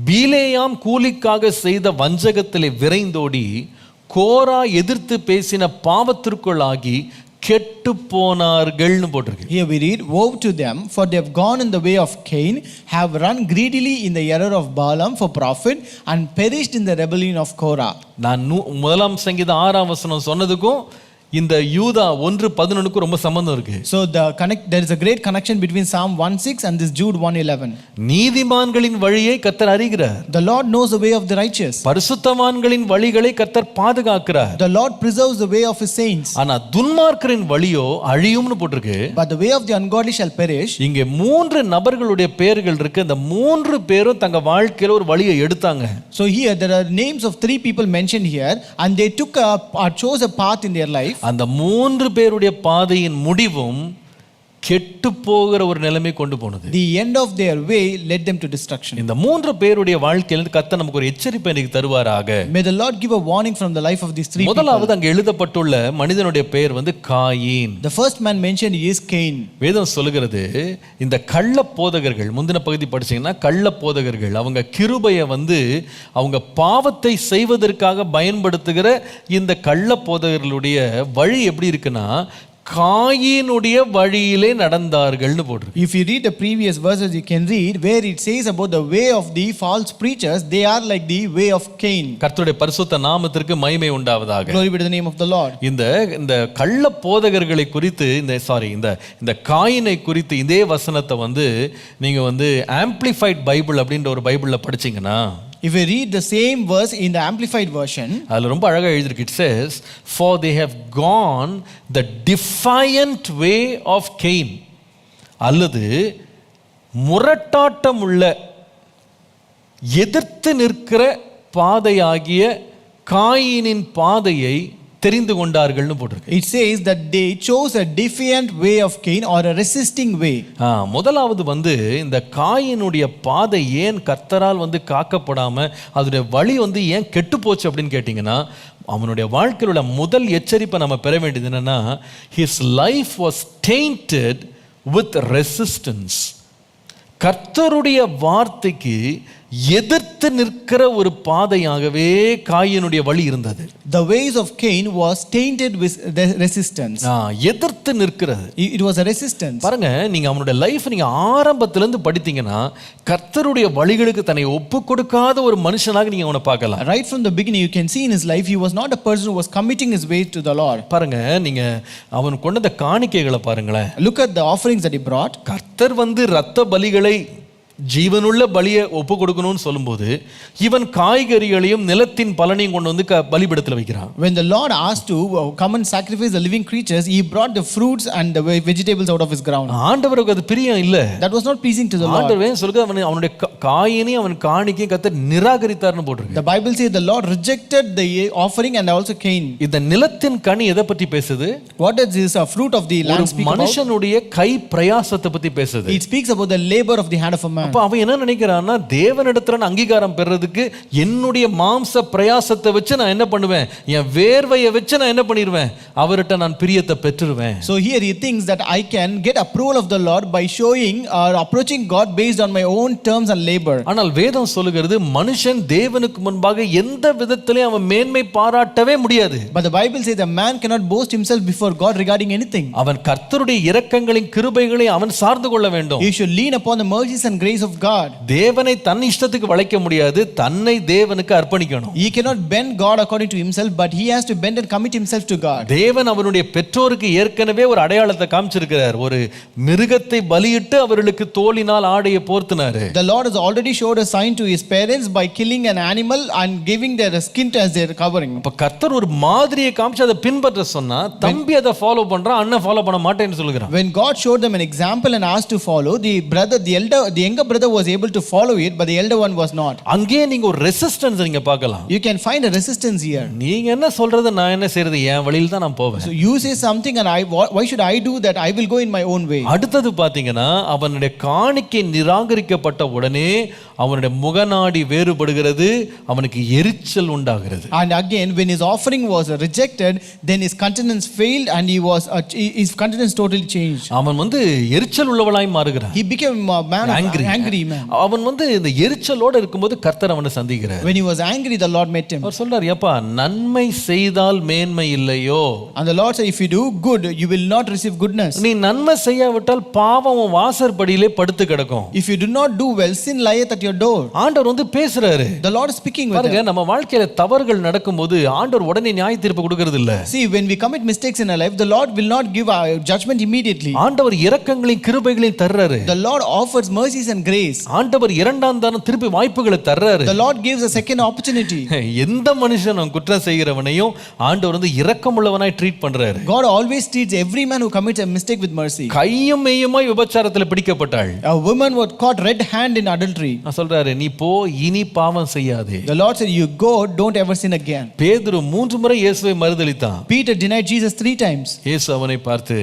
பீலேயாம் கூலிக்காக செய்த வஞ்சகத்திலே விரைந்தோடி கோரா எதிர்த்து பேசின பாவத்திற்குள்ளாகி கெட்டு போனார்கள்னு போட்டிருக்கு. Here we read, woe to them, for they have gone in the way of Cain, have run greedily in the error of Balaam for profit, and perished in the rebellion of Korah. நான் 1 சங்கீதம் 6ஆம் வசனம் சொன்னதுக்கும் இந்த யூதா 1:11க்கு ரொம்ப சம்பந்தம் இருக்கு. So there is a great connection between Psalm 1:6 and this Jude 1:11. நீதிமான்களின் வழியை கர்த்தர் அறிகிறார். The Lord knows the way of the righteous. பரிசுத்தவான்களின் வழிகளை கர்த்தர் பாதுகாக்கிறார். The Lord preserves the way of his saints. ஆனா துன்மார்க்கரின் வழியோ அழியும்னு போட்டிருக்கு. But the way of the ungodly shall perish. இங்கே 3 நபர்களுடைய பெயர்கள் இருக்கு. இந்த 3 பேரும் தங்க வாழ்க்கையில ஒரு வழியை எடுத்தாங்க. So here there are names of 3 people mentioned here, and they chose a path in their life. அந்த 3 பேருடைய பாதையின் முடிவும் கெட்டு போகிற ஒரு நிலைமை கொண்டு போனது. The end of their way led them to destruction. இந்த 3 பேருடைய வாழ்க்கையில கர்த்தர் நமக்கு ஒரு எச்சரிப்பை இன்னைக்கு தருவாராக. May the Lord give a warning from the life of these 3 people. முதலாவது அங்க எழுதப்பட்டுள்ள மனிதனுடைய பெயர் வந்து coin. The first man mentioned is Cain. வேதம் சொல்லுகிறது, இந்த கள்ள போதகர்கள், முந்தின பகுதி படிச்சீங்கன்னா கள்ள போதகர்கள், அவங்க கிருபையை வந்து அவங்க பாவத்தை செய்வதற்காக பயன்படுத்துகிற இந்த கள்ள போதகர்களுடைய வழி எப்படி இருக்குன்னா, காயினுடைய வழியிலே நடந்தார்கள்னு போட்டிருக்கு. If you read the previous verses, you can read where it says about the way of the false preachers, they are like the way of Cain. கர்த்தருடைய பரிசுத்த நாமத்திற்கு மகிமை உண்டாவதாக. Glory be to the name of the Lord. இந்த கள்ள போதகர்களை குறித்து இந்த காயினை குறித்து இதே வசனத்தை வந்து நீங்க வந்து ஆம்பிளிஃபைட் பைபிள் அப்படின்ற ஒரு பைபிள்ல படிச்சீங்கன்னா, if you read the same verse in the amplified version, அதுல ரொம்ப அழகா எழுதிருக்கு. It says, for they have gone the defiant way of Cain, அல்லது முரட்டாட்டம் உள்ள எதிர்த்து நிற்கிற பாதையாகிய காயினின் பாதையை தெரிந்து கொண்டார்கள்னு போட்டிருக்கு. It says that they chose a defiant way of Cain, or a resisting way. முதலாவது வந்து இந்த காயினுடைய பாதை ஏன் கர்த்தரால் வந்து காக்கப்படாம அதோட வழி வந்து ஏன் கெட்டு போச்சு அப்படின்னு கேட்டிங்கன்னா, அவனுடைய வாழ்க்கையில் உள்ள முதல் எச்சரிப்பை நம்ம பெற வேண்டியது என்னன்னா, his life was tainted with resistance. கர்த்தருடைய வார்த்தைக்கு எதிர்த்து நிற்கிற ஒரு பாதையாகவே காயினுடைய வழி இருந்தது. The ways of Cain was tainted with resistance. எதிர்த்து நிற்கிறது. It was a resistance. பாருங்க, நீங்க அவனுடைய லைஃப் நீங்க ஆரம்பத்திலிருந்து படித்தீங்கன்னா, கர்த்தருடைய வழிகளுக்கு தன்னை ஒப்பு கொடுக்காத ஒரு மனுஷனாக நீங்க அவனை பார்க்கலாம். Right from the beginning you can see in his life he was not a person who was committing his way to the Lord. பாருங்க, நீங்க அவன் கொண்ட காணிக்கைகளை பாருங்களேன். Look at the offerings that he brought. கர்த்தர் வந்து இரத்த பலிகளை ஜீவனுள்ள பலியை ஒப்பு கொடுக்கணும்னு சொல்லும்போது இவன் காய்கறிகளையும் நிலத்தின் பலனையும் கொண்டு வந்து பலிபீடத்தில் வைக்கிறான். When the Lord asked to come and sacrifice the living creatures, he brought the fruits and the vegetables out of his ground. ஆண்டவருக்கு அது பிரியம் இல்ல. That was not pleasing to the Lord. ஆண்டவரே சொல்லுங்க அவனுடைய காயினையும் அவன் காணிக்கையும் கர்த்தர் நிராகரித்தார்னு போட்டிருக்கு. The Bible says the Lord rejected the offering and also Cain. இந்த நிலத்தின் கனி எதை பத்தி பேசுது? What does this fruit of the land speak about? மனுஷனுடைய கை பிரயாசத்தை பத்தி பேசுது. It speaks about the labor of the hand of a man. அப்ப அவன் என்ன நினைக்கிறான்னா தேவனிடத்துல அங்கீகாரம் பெறறதுக்கு என்னுடைய மாம்ச பிரயாசத்தை வச்சு நான் என்ன பண்ணுவேன், என் வேர்வையை வச்சு நான் என்ன பண்ணிடுவேன், அவர்கிட்ட நான் பிரியத்தை பெற்றுருவேன். So here he thinks that I can get approval of the Lord by showing or approaching God based on my own terms and labor. ஆனால் வேதம் சொல்லுகிறது மனுஷன் தேவனுக்கு முன்பாக எந்த விதத்திலே அவன் மேன்மை பாராட்டவே முடியாது. But the Bible says a man cannot boast himself before God regarding anything. அவன் கர்த்தருடைய இரக்கங்களின் கிருபைகளை அவன் சார்ந்து கொள்ள வேண்டும். He should lean upon the mercies and grace of God. தேவனை தன் இஷ்டத்துக்கு வளைக்க முடியாது, தன்னை தேவனுக்கு அர்ப்பணிக்கணும். He cannot bend God according to himself, but he has to bend and commit himself to God. தேவன் அவருடைய பெற்றோருக்கு ஏற்கனவே ஒரு அடையாளத்தை காமிச்சிருக்கிறார். ஒரு மிருகத்தை பலியிட்டு அவர்களுக்கு தோலினால் ஆடையை போர்த்தினார். The Lord has already showed a sign to his parents by killing an animal and giving their skin as their covering. அப்ப கர்த்தர் ஒரு மாதிரியை காமிச்சு அதை பின்பற்ற சொன்னா தம்பி அதை ஃபாலோ பண்றான், அண்ணன் ஃபாலோ பண்ண மாட்டேன்னு சொல்லுகிறான். When God showed them an example and asked to follow, the younger brother was able to follow it, but the elder one was not. அங்கே நீங்க ஒரு ரெசிஸ்டன்ஸ் நீங்க பார்க்கலாம். You can find a resistance here. நீங்க என்ன சொல்றது, நான் என்ன செய்யறது, என் வழியில தான் நான் போவேன். So you say something and why should I do that? I will go in my own way. அடுத்தது பாத்தீங்கன்னா அவனுடைய காணிக்கை நிராகரிக்கப்பட்ட உடனே அவனுடைய முகநாடி வேறுபடுகிறது, அவனுக்கு எரிச்சல் உண்டாகிறது. And again when his offering was rejected, then his countenance failed and his countenance totally changed. அவன் வந்து எரிச்சல் உள்ளவனாய் மாறுகிறான். He became a man angry man. அவன் வந்து இந்த எரிச்சலோட இருக்கும்போது கர்த்தர் அவனை சந்திக்கிறார். When he was angry, the Lord met him. அவர் சொல்றார், ஏப்பா நன்மை செய்தால் மேன்மை இல்லையோ? And the Lord said, if you do good, you will not receive goodness. நீ நன்மை செய்யாவிட்டால் பாவம் உன் வாசற்படியிலே படுத்து கிடக்கும். If you do not do well, sin lieth at your door. ஆண்டவர் வந்து பேசுறாரு. The Lord is speaking with பாருங்க, him. நம்ம வாழ்க்கையில தவறுகள் நடக்கும்போது ஆண்டவர் உடனே நியாய தீர்ப்பு கொடுக்கிறது இல்ல. See, when we commit mistakes in our life, the Lord will not give our judgment immediately. ஆண்டவர் இரக்கங்களையும் கிருபைகளையும் தர்றாரு. The Lord offers mercies and grace. ஆண்டவர் இரண்டாம் தானம் திருப்பி வாய்ப்புகளை தர்றாரு. The Lord gives a second opportunity. எந்த மனுஷனும் குற்றம் செய்கிறவனையும் ஆண்டவர் வந்து இரக்கமுள்ளவனாய் ட்ரீட் பண்றாரு. God always treats every man who commits a mistake with mercy. கையும் மெய்யுமாய் விபச்சாரத்தில் பிடிக்கப்பட்டாள். A woman was caught red hand in adultery. நான் சொல்றாரு, நீ போ, இனி பாவம் செய்யாதே. The Lord said, you go, don't ever sin again. பேதுரு 3 முறை இயேசுவை மறுதலித்தான். Peter denied Jesus 3 times. இயேசு அவனை பார்த்து,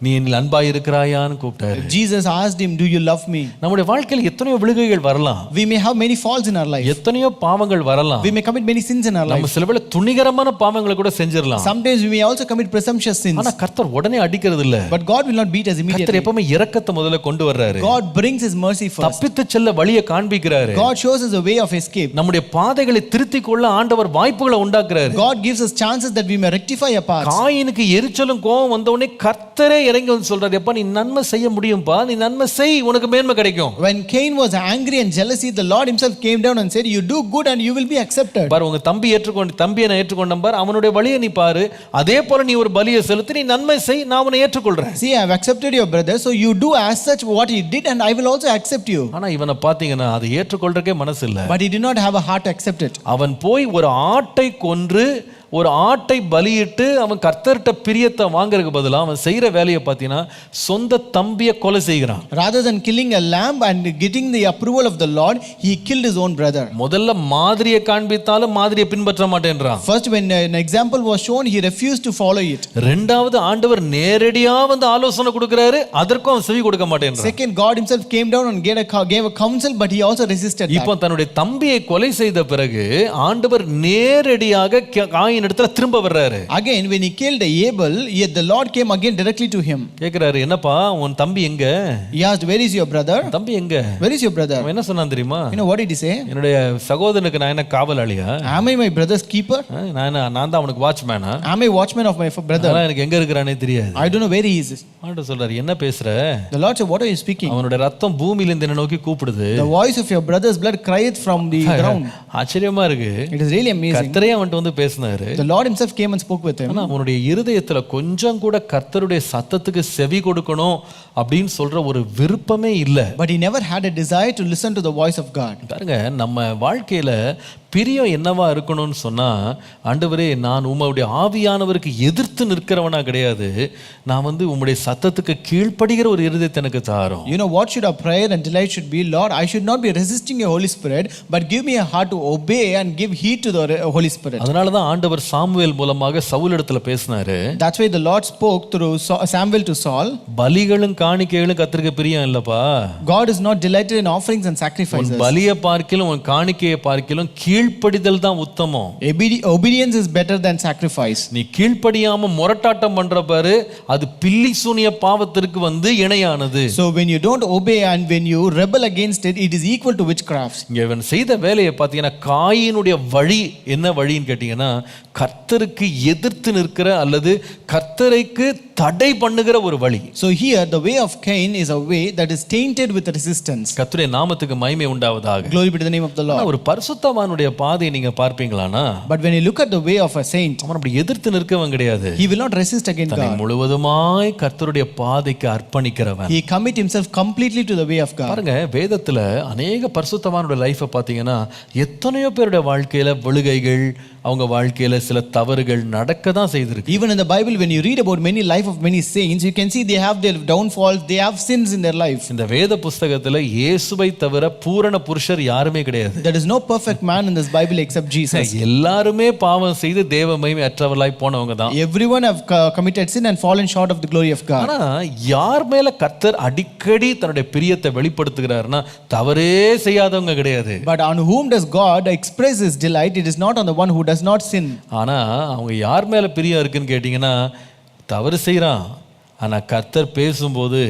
நீ என்னில் அன்பாய் இருக்கிறாயான்னு கூப்பிட்டாரு. Jesus asked him, do you love me? நம்முடைய வாழ்க்கையில் எத்தனையோ விழுகைகள் வரலாம். We may have many faults in our life. எத்தனையோ பாவங்கள் வரலாம். We may commit many sins in our life. நம்ம சில வேளை துணிகரமான பாவங்களை கூட செஞ்சிரலாம். Sometimes we may also commit presumptuous sins. ஆனா கர்த்தர் உடனே அடிக்கிறது இல்ல. But God will not beat us immediately. கர்த்தர் எப்பவுமே இரக்கத்தை முதல்ல கொண்டு வர்றாரு. God brings his mercy first. தப்பித்து செல்ல வழியை காண்பிக்கிறாரு. God shows us a way of escape. நம்முடைய பாதைகளை திருத்திக் கொள்ள ஆண்டவர் வாய்ப்புகளை உண்டாக்குறாரு. God gives us chances that we may rectify our paths. காயினுக்கு எரிச்சலும் கோபம் வந்த உடனே கர்த்தரே இறங்கி வந்து சொல்றாரு, நீ நன்மை செய்ய முடியும்பா, நீ நன்மை செய், உனக்கு மேன்மை கிடைக்கும். When Cain was angry and jealousy, the Lord himself came down and said, you do good and you will be accepted. பாரு, உங்க தம்பியை நான் ஏற்றுக்கொண்டேன் பாரு, அவனுடைய வழியை நீ பாரு, அதே போல நீ ஒரு பலியை செலுத்தி நீ நன்மை செய், நான் உன்னை ஏற்றுக்கொள்றேன். See, I have accepted your brother, so you do as such what he did and I will also accept you. ஆனா இவனை பாத்தீங்கன்னா அதை ஏற்றுக்கொள்றதுக்கே மனசு இல்ல. But he did not have a heart to accept it. அவன் போய் ஒரு ஆட்டை கொன்று ஒரு ஆட்டை பலியிட்டு அவன் கர்த்தர்ட்ட பிரியத்தை வாங்குறதுக்கு பதிலா அவன் செய்யற வேலையை பார்த்தீங்கன்னா சொந்த தம்பியை கொலை செய்கிறான். Rather than killing a lamb and getting the approval of the Lord, he killed his own brother. முதல்ல மாதிரியை காண்பித்தாலும் மாதிரியை பின்பற்ற மாட்டேன்றான். First, when an example was shown, he refused to follow it. இரண்டாவது ஆண்டவர் நேரடியா வந்து ஆலோசனை கொடுக்கிறாரு, அதற்கும் அவன் செவி கொடுக்க மாட்டேன்றான். Second, God himself came down and gave a counsel, but he also resisted that. இப்போ தன்னுடைய தம்பியை கொலை செய்த பிறகு ஆண்டவர் நேரடியாக காயின் இடத்துல திரும்ப வர்றாரு. Again, when he killed Abel, yet the Lord came again directly to him. கேக்குறாரு, என்னப்பா உன் தம்பி எங்க? He asked, where is your brother? தம்பி எங்க? Where is your brother? அவன் என்ன சொன்னான் தெரியுமா? You know what did he say? என்னுடைய சகோதரனுக்கு நான் என்ன காவலாளியா? Am I my brother's keeper? நான் தான் அவனுக்கு வாட்ச்மேனா? Am I watchman of my brother? எனக்கு எங்க இருக்கிறானே தெரியாது. I don't know where he is. ஆண்டவர் சொல்றாரு, என்ன பேசுற? The Lord said, what are you speaking? அவனுடைய ரத்தம் பூமியில இருந்து என்ன நோக்கி கூப்பிடுது. The voice of your brother's blood crieth from the ground. ஆச்சரியமா இருக்கு. It is really amazing. கர்த்தரே அவன்கிட்ட வந்து பேசினாரு. The Lord himself came and spoke with him. ஆனா அவனுடைய இருதயத்துல கொஞ்சம் கூட கர்த்தருடைய சத்தத்துக்கு செவி கொடுக்கணும் அப்படின்னு சொல்ற ஒரு விருப்பமே இல்ல. But he never had a desire to listen to the voice of God. பாருங்க, நம்ம வாழ்க்கையில பிரியம் என்னவா இருக்கணும்னு சொன்னா, ஆண்டவரே நான் உம்முடைய ஆவியானவருக்கு எதிர்த்து நிற்கிறவனா கிடையாது, நான் உம்முடைய சத்தத்துக்கு கீழ்ப்படுகிற ஒரு இருதயத்தை எனக்கு தாரும். You know what should our prayer and delight should be? Lord, I should not be resisting your Holy Spirit, but give me a heart to obey and give heed to the Holy Spirit. அதனால தான் ஆண்டவர் Samuel மூலமாக சவுல் இடத்துல பேசினாரு. That's why the Lord spoke through Samuel to Saul. பலிகளும் காணிக்கைகளும் கர்த்தருக்கு பிரியம் இல்லப்பா. God is not delighted in offerings and sacrifices. உன் பலியை பார்க்கிலும் உன் காணிக்கையை பார்க்கிலும் கீழ்ப்படிதல் தான் உத்தமம். Obedience is better than sacrifice. நீ கீழ்ப்படியாம முரட்டாட்டம் பண்ற பாரு, அது பில்லி சூனிய பாவத்திற்கு இணையானது. So when you don't obey and when you rebel against it, it is equal to witchcraft. இங்க இவன் செய்த வேலையை பார்த்தீங்கன்னா, காயினுடைய வழி என்ன வழின்னு கேட்டீங்கன்னா, கர்த்தருக்கு எதிர்த்து நிற்கிற அல்லது கர்த்தருக்கு தடை பண்ணுகிற ஒரு வழி. So here the way of Cain is a way that is tainted with resistance. கர்த்தருடைய நாமத்துக்கு மகிமை உண்டாவதாக. Glory be to the name of the Lord. ஒரு பரிசுத்தவானுடைய பாதையை நீங்க பார்ப்பீங்களானா, but when you look at the way of a saint, அவன் அப்படி எதிர்த்து நிற்கவன் கிடையாது. he will not resist against God. முழுவதுமாய் கர்த்தருடைய பாதைக்கு அர்ப்பணிக்கிறவன். he commit himself completely to the way of God. பாருங்க, வேதத்துல அநேக பரிசுத்தவானுடைய லைஃபை பார்த்தீங்கன்னா, எத்தனையோ பேருடைய வாழ்க்கையில விழுகைகள், அவங்க வாழ்க்கையில சில தவறுகள் நடக்க தான் செய்திருக்கு. Even in the Bible, when you read about many life of many saints, you can see they have their downfalls, they have sins in their life. இந்த வேத புத்தகத்துல இயேசுவை தவிர பூரண புருஷர் யாருமே கிடையாது. There is no perfect man in this Bible except Jesus. எல்லாருமே பாவம் செய்து தேவ மகிமை அற்றவர்களாய் போனவங்க தான். Everyone have committed sin and fallen short of the glory of God. ஆனா யார் மேல கர்த்தர் அடிக்கடி தன்னுடைய பிரியத்தை வெளிப்படுத்துகிறார்னா, தவறே செய்யாதவங்க கிடையாது. But on whom does God express his delight? It is not on the one who does not sin. ஆனா அவங்க யார் மேல பிரியம் இருக்குன்னு கேட்டீங்கன்னா, தவறு செய்யறான், ஆனா கர்த்தர் பேசும்போது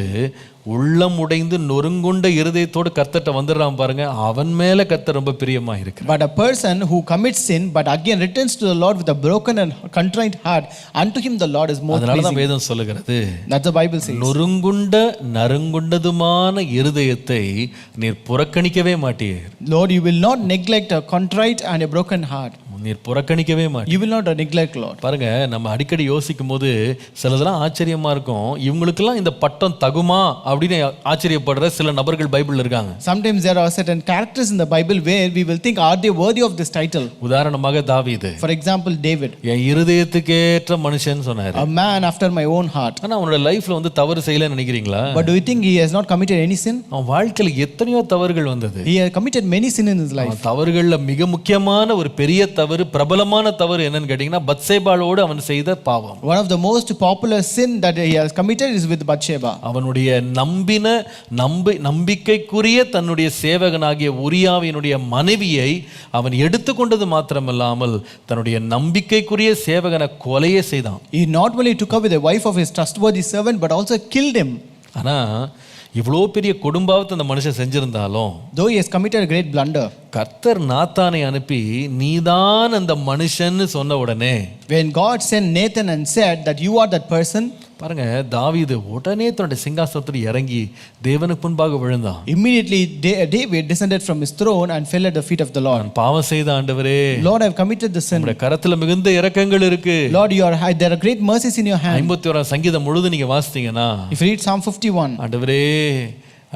உள்ளம் உடைந்து நொறுங்குண்ட இருதயத்தோடு கர்த்தர்ட்ட வந்துடுறான் பாருங்க, அவன் மேல கர்த்தர் ரொம்ப பிரியமா இருக்கு. But a person who commits sin but again returns to the Lord with a broken and contrite heart, unto him the Lord is more pleasing. அதனால தான் வேதம் சொல்லுகிறது, that the Bible says, நொறுங்குண்ட நறுங்குண்டதுமான இருதயத்தை நீர் புறக்கணிக்கவே மாட்டீர். Lord, you will not neglect a contrite and a broken heart. நீர் புறக்கணிக்கவே மாட்டீர். You will not neglect, Lord. பாருங்க, நம்ம அடிக்கடி யோசிக்கும் போது சிலதெல்லாம் ஆச்சரியமா இருக்கும். இவங்களுக்கெல்லாம் இந்த பட்டம் தகுமா அப்படின்னு ஆச்சரியப்படுற சில நபர்கள் பைபிள்ல இருக்காங்க. Sometimes there are certain characters in the Bible where we will think, are they worthy of this title? உதாரணமாக தாவீது. For example, David, என் இருதயத்துக்கேற்ற மனுஷன் சொன்னாரு. a man after my own heart. ஆனா அவனோட லைஃப்ல தவறு செய்யல நினைக்கிறீங்களா? But do you think he has not committed any sin? அவன் வாழ்க்கையில எத்தனையோ தவறுகள் வந்தது. He has committed many sin in his life. தவறுகள்ல மிக முக்கியமான ஒரு பெரிய தவறு, பிரபலமான தவறு என்னன்னு கேட்டீங்கன்னா, பத்சேபாளோடு அவன் செய்த பாவம். One of the most popular sin that he has committed is with Bathsheba. அவனுடைய நம்பிக்கைக்குரிய தன்னுடைய சேவகனாகிய உரியாவினுடைய மனைவியை அவன் எடுத்துக்கொண்டது மாத்திரமல்லாமல் தன்னுடைய நம்பிக்கைக்குரிய சேவகனை கொலையே செய்தான். He not only took away the wife of his trustworthy servant but also killed him. ஆனா இவ்வளோ பெரிய கொடும்பாவத்தை அந்த மனுஷன் செஞ்சிருந்தாலும், though he has committed a great blunder, கர்த்தர் நாத்தானை அனுப்பி நீதான் அந்த மனுஷன் சொன்ன உடனே, when God sent Nathan and said that you are that person, பாருங்க, தாவீது உடனே தன்னுடைய சிங்காசனத்தில் இறங்கி தேவனுக்கு முன்பாக விழுந்தான். Immediately David descended from his throne and fell at the feet of the Lord. பாவம் செய்த ஆண்டவரே, Lord, I have committed the sin. உம்முடைய கரத்துல மிகுந்த இரக்கங்கள் இருக்கு. Lord, there are great mercies in your hand. 51 சங்கீதம் முழுது நீங்க வாசித்தீங்கன்னா, if you read Psalm 51, ஆண்டவரே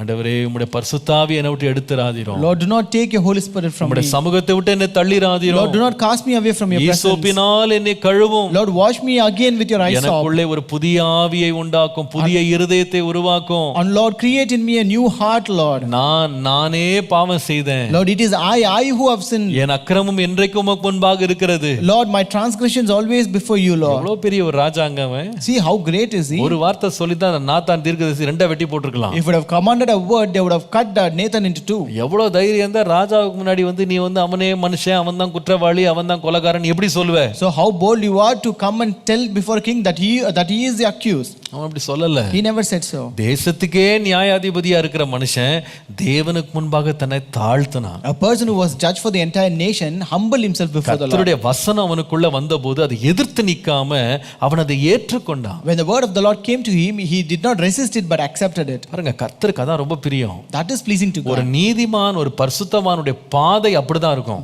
ஆண்டவரே உம்முடைய பரிசுத்தாவியை என்னை விட்டு எடுத்துறாதீரும். Lord, do not take your Holy Spirit from me. உம்முடைய சமூகத்தை விட்டு என்னை தள்ளிராதீரும். Lord, do not cast me away from your presence. ஈசோப்பினால் என்னை கழுவும். Lord, wash me again with your hyssop. எனக்குள்ளே ஒரு புதிய ஆவியை உண்டாக்கும், புதிய இருதயத்தை உருவாக்கும். And Lord, create in me a new heart, Lord. நானே பாவம் செய்தேன். Lord, it is I who have sinned. என் அக்கிரமம் என்றைக்கும் உமக்கு முன்பாக இருக்கிறது. Lord, my transgressions always before you, Lord. எவ்வளவு பெரிய ஒரு ராஜாங்க அவன். See how great is he. ஒரு வார்த்தை சொல்லிதான் நாத்தான் தீர்க்கதரிசி ரெண்டா வெட்டி போட்டுருக்கலாம். If he would have commanded a word, they would have cut Nathan into two. எவ்வளவு தைரியம் தான் ராஜாவுக்கு முன்னாடி நீ அவனே மனுஷன், அவன் தான் குற்றவாளி, அவன் தான் கொலைகாரன் எப்படி சொல்லுவ? So how bold you are to come and tell before king that he is the accused. அவன் அப்படி சொல்லல. He never said so. தேசத்துக்கே நியாயாதிபதியா இருக்கிற மனுஷன் தேவனுக்கு முன்பாக தன்னை தாழ்த்தினான். A person who was judge for the entire nation humbled himself before the Lord. கர்த்தருடைய வசனம் அவனுக்குள்ள வந்தபோது அதை எதிர்த்து நிக்காம அவன் அதை ஏற்றுக்கொண்டான். When the word of the Lord came to him, he did not resist it but accepted it. பாருங்க, கர்த்தருக்கு அதான் ரொம்ப பிரியம். That is pleasing to ஒரு God. நீதிமான் ஒரு பரிசுத்தவானுடைய பாதை அப்படிதான் இருக்கும்.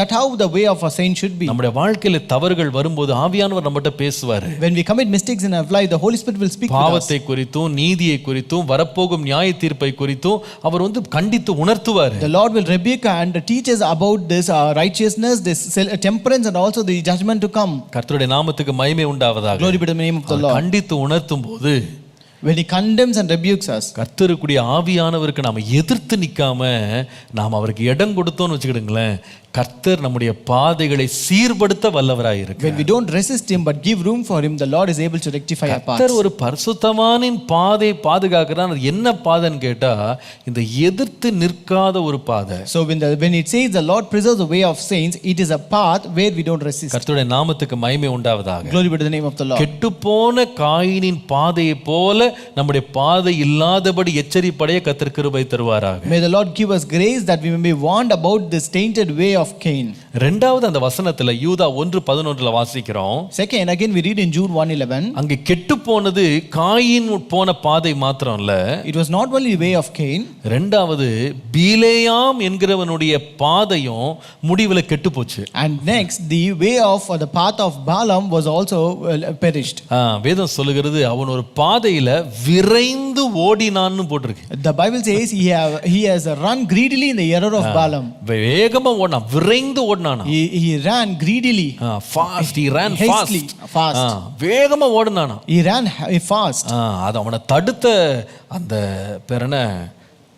That how the way of a saint should be. நம்முடைய வாழ்க்கையில தவறுகள் வரும்போது ஆவியானவர் நம்மகிட்ட பேசுவாரு. When we commit mistakes in our life, the Holy Spirit will speak to us. பாவத்தை குறித்தும் நீதியை குறித்தும் வரப்போகும் நியாய தீர்ப்பை குறித்தும் அவர் கண்டித்து உணர்த்துவாரு. The Lord will rebuke and teach us about this righteousness, this temperance, and also the judgment to come. கர்த்தருடைய நாமத்துக்கு மகிமை உண்டாவதாக. Glory be to the name of the Lord. கண்டித்து உணர்த்தும் போது When he condemns and rebukes us, கர்த்தருக்குரிய ஆவியானவருக்கு நாம எதிர்த்து நிக்காம நாம் அவருக்கு இடம் கொடுத்தோம்னு வச்சுக்கிடுங்களேன், கர்த்தர் நம்முடைய பாதைகளை சீர்படுத்த வல்லவராய் இருக்கு. when we don't resist him but give room for him, the Lord is able to rectify our paths. கர்த்தர் ஒரு பரிசுத்தவானின் பாதை பாதுகாக்கிறான். அது என்ன பாதைன்னு கேட்டா இந்த எதிர்த்து நிற்காத ஒரு பாதை. So when it says the Lord preserves the way of saints, it is a path where we don't resist. கர்த்தருடைய நாமத்துக்கு மகிமை உண்டாவதாக. Glory be to the name of the Lord. கெட்டுப்போன காயினின் பாதையை போல நம்முடைய பாதை இல்லாதபடி எச்சரிப்படைய கர்த்தர் கிருபை தருவாராக. May the Lord give us grace that we may be warned about this tainted way of Cain. இரண்டாவது அந்த வசனத்துல யூதா 1:11 வாசிக்கிறோம். Second, again we read in Jude 1:11. அங்கே கெட்டு போனது காயின் போன பாதை மாத்திரம் இல்ல, It was not only the way of Cain. இரண்டாவது பீலேயாம் என்கிறவனுடைய பாதையும் முடிவுல கெட்டு போச்சு. And next, the way of or the path of Balaam was also perished. வேதம் சொல்லுகிறது அவன் ஒரு பாதையில விரைந்து ஓடினான்னு போட்டிருக்கு. The Bible says he has run greedily in the error of Balaam. வேகமா ஓடினான், விரைந்து ஓடினானா. He ran greedily. Fast, he ran hastily, fast. வேகமா ஓடினானா. He ran fast. அது அவனை தடுத்த அந்த பேர் என்ன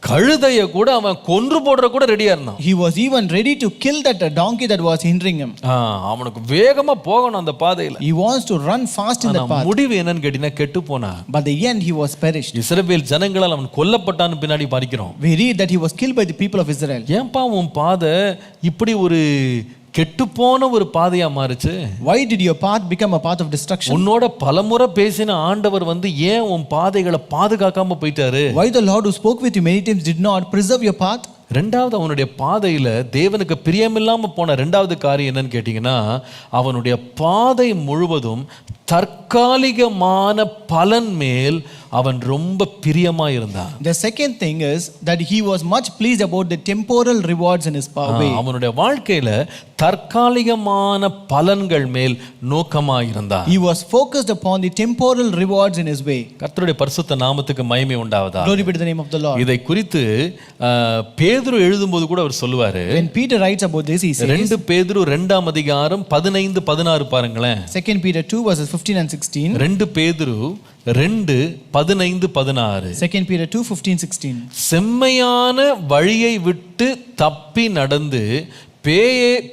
கழுதைய கூட அவன் கொன்று போடுற கூட ரெடியா இருந்தான். He was even ready to kill that donkey that was hindering him. அவனுக்கு வேகமா போகணும் அந்த பாதையில. He wants to run fast in the path. முடிவு என்னன்னு கேட்டினா கெட்டு போனா. But the end he was perished. இஸ்ரவேல் ஜனங்களால் அவன் கொல்லப்பட்டான்னு பின்னாடி படிக்கிறோம். We read that he was killed by the people of Israel. ஏன்பா உன் பாதை இப்படி ஒரு கெட்டுப்போன ஒரு பாதையா மாறுச்சு? Why did your path become a path of destruction? உன்னோட பலமுறை பேசின ஆண்டவர் ஏன் உன் பாதைகளை பாதுகாக்காம போயிட்டாரு? Why the Lord who spoke with you many times did not preserve your path? ரெண்டாவது அவனுடைய பாதையில தேவனுக்கு பிரியமில்லாம போன ரெண்டாவது காரியம் என்னன்னு கேட்டீங்கன்னா, அவனுடைய பாதை முழுவதும் தற்காலிகமான பலன் மேல் அவன் ரொம்ப பிரியமா இருந்தான். The second thing is that he was much pleased about the temporal rewards in his way. அவனுடைய வாழ்க்கையில தற்காலிகமான பலன்கள் மேல் நோக்கமா இருந்தான். He was focused upon the temporal rewards in his way. கர்த்தருடைய பரிசுத்த நாமத்துக்கு மகிமை உண்டாவதாக. Glory be to the name of the Lord. இதை குறித்து பேதுரு எழுதும்போது கூட அவர் சொல்லுவாரு. When Peter writes about this, he says 2 பேதுரு 2ஆம் அதிகாரம் 15-16 பாருங்களேன். 2 Peter 2 verses 15 and 16. 2 பேதுரு 2:15-16. 2 Peter 2:15-16. செம்மையான வழியை விட்டு தப்பி நடந்து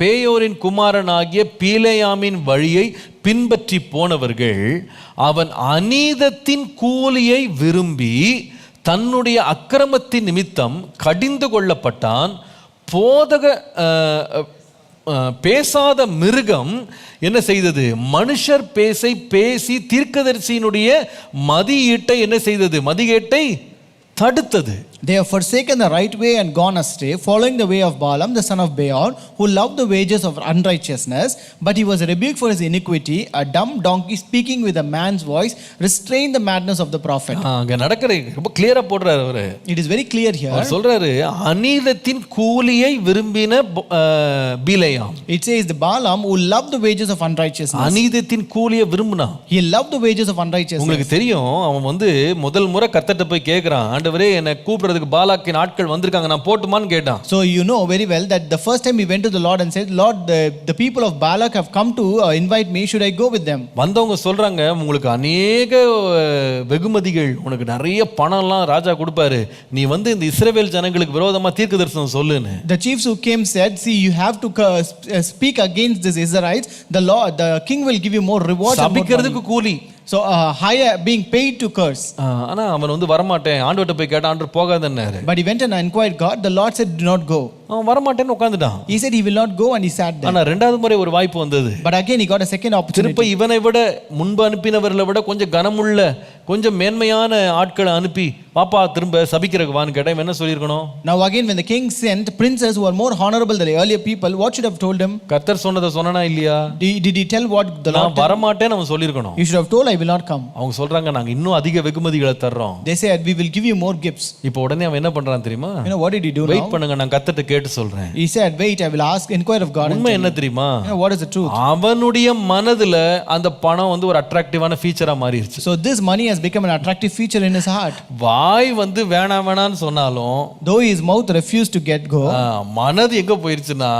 பேயோரின் குமாரனாகிய பீலேயாமின் வழியை பின்பற்றி போனவர்கள் அவன் அநீதத்தின் கூலியை விரும்பி தன்னுடைய அக்கிரமத்தின் நிமித்தம் கடிந்து கொள்ளப்பட்டான். பேசாத மிருகம் என்ன செய்தது? மனுஷர் பேசி தீர்க்கதரிசியினுடைய மதியீட்டை என்ன செய்தது? மதியீட்டை தடுத்தது. They have forsaken the right way and gone astray, following the way of Balaam the son of Beor, who loved the wages of unrighteousness, but he was rebuked for his iniquity. A dumb donkey speaking with a man's voice restrained the madness of the prophet. அங்க நடக்கிற ரொம்ப கிளியரா போடுறாரு அவரு. It is very clear here. அவர் சொல்றாரு அநீதத்தின் கூலியை விரும்பின பீலேயாம். It says the Balaam who loved the wages of unrighteousness. அநீதத்தின் கூலியை விரும்பினான். He loved the wages of unrighteousness. உங்களுக்கு தெரியும், அவன் முதல் முறை கர்த்தர்ட்ட போய் கேக்குறான், ஆண்டவரே என்னை கூப்பிடுறதுக்கு பாலாக்கின் ஆட்கள் வந்திருக்காங்க, நான் போட்டுமான்னு கேட்டான். So you know very well that the first time he went to the Lord and said, Lord, the people of Balak have come to invite me, should I go with them? வந்தவங்க சொல்றாங்க, உங்களுக்கு அநேக வெகுமதிகள், உனக்கு நிறைய பணம்லாம் ராஜா கொடுப்பாரு, நீ இந்த இஸ்ரவேல் ஜனங்களுக்கு விரோதமா தீர்க்கதரிசனம் சொல்லுன்னு. The chiefs who came said, see, you have to speak against these Israelites. The king will give you more rewards. சபிக்கிறதுக்கு கூலி. So higher being paid to curse. ஆனா அவன் வரமாட்டேன், ஆண்டவர்ட்ட போய் கேட்டான், ஆண்டவர் போகாதன்னாரு. But he went and inquired God. The Lord said, do not go. அவன் வரமாட்டேன்னு உட்கார்ந்துட்டான். He said he will not go and he sat there. ஆனா இரண்டாவது முறை ஒரு வாய்ப்பு வந்தது. But again he got a second opportunity. திருப்ப இவனை விட முன்பு அனுப்பினவர்களை விட கொஞ்சம் கனமுள்ள கொஞ்சம் மேன்மையான ஆட்களை அனுப்பி பாப்பா திரும்ப சபிக்கிறக்கு வான்னு கேட்டா இவன் என்ன சொல்லியிருக்கணும்? Now again, when the king sent princes who are more honorable than the earlier people, what should have told him? கர்த்தர் சொன்னதை சொன்னனா இல்லையா? Did he tell what the Lord நான் வரமாட்டேன்னு அவன் சொல்லியிருக்கணும். You should have told, I will not come. அவங்க சொல்றாங்க நாங்க இன்னும் அதிக வெகுமதிகளை தர்றோம். They said, we will give you more gifts. இப்போ உடனே அவன் என்ன பண்றான் தெரியுமா? You know what did he do wait now? பண்ணுங்க, நான் கர்த்தர்ட்ட கேட்டு சொல்றேன். He said, wait, I will ask, inquire of God. உண்மை என்ன தெரியுமா? You know what is the truth? அவனுடைய மனதுல அந்த பணம் வந்து ஒரு அட்ராக்டிவான ஃபீச்சரா மாறிடுச்சு. So this money has become an attractive feature in his heart. வாய் வந்து வேணான்னு சொன்னாலும் Though his mouth refused to get go, மனது எங்க போயிருச்சுன்னா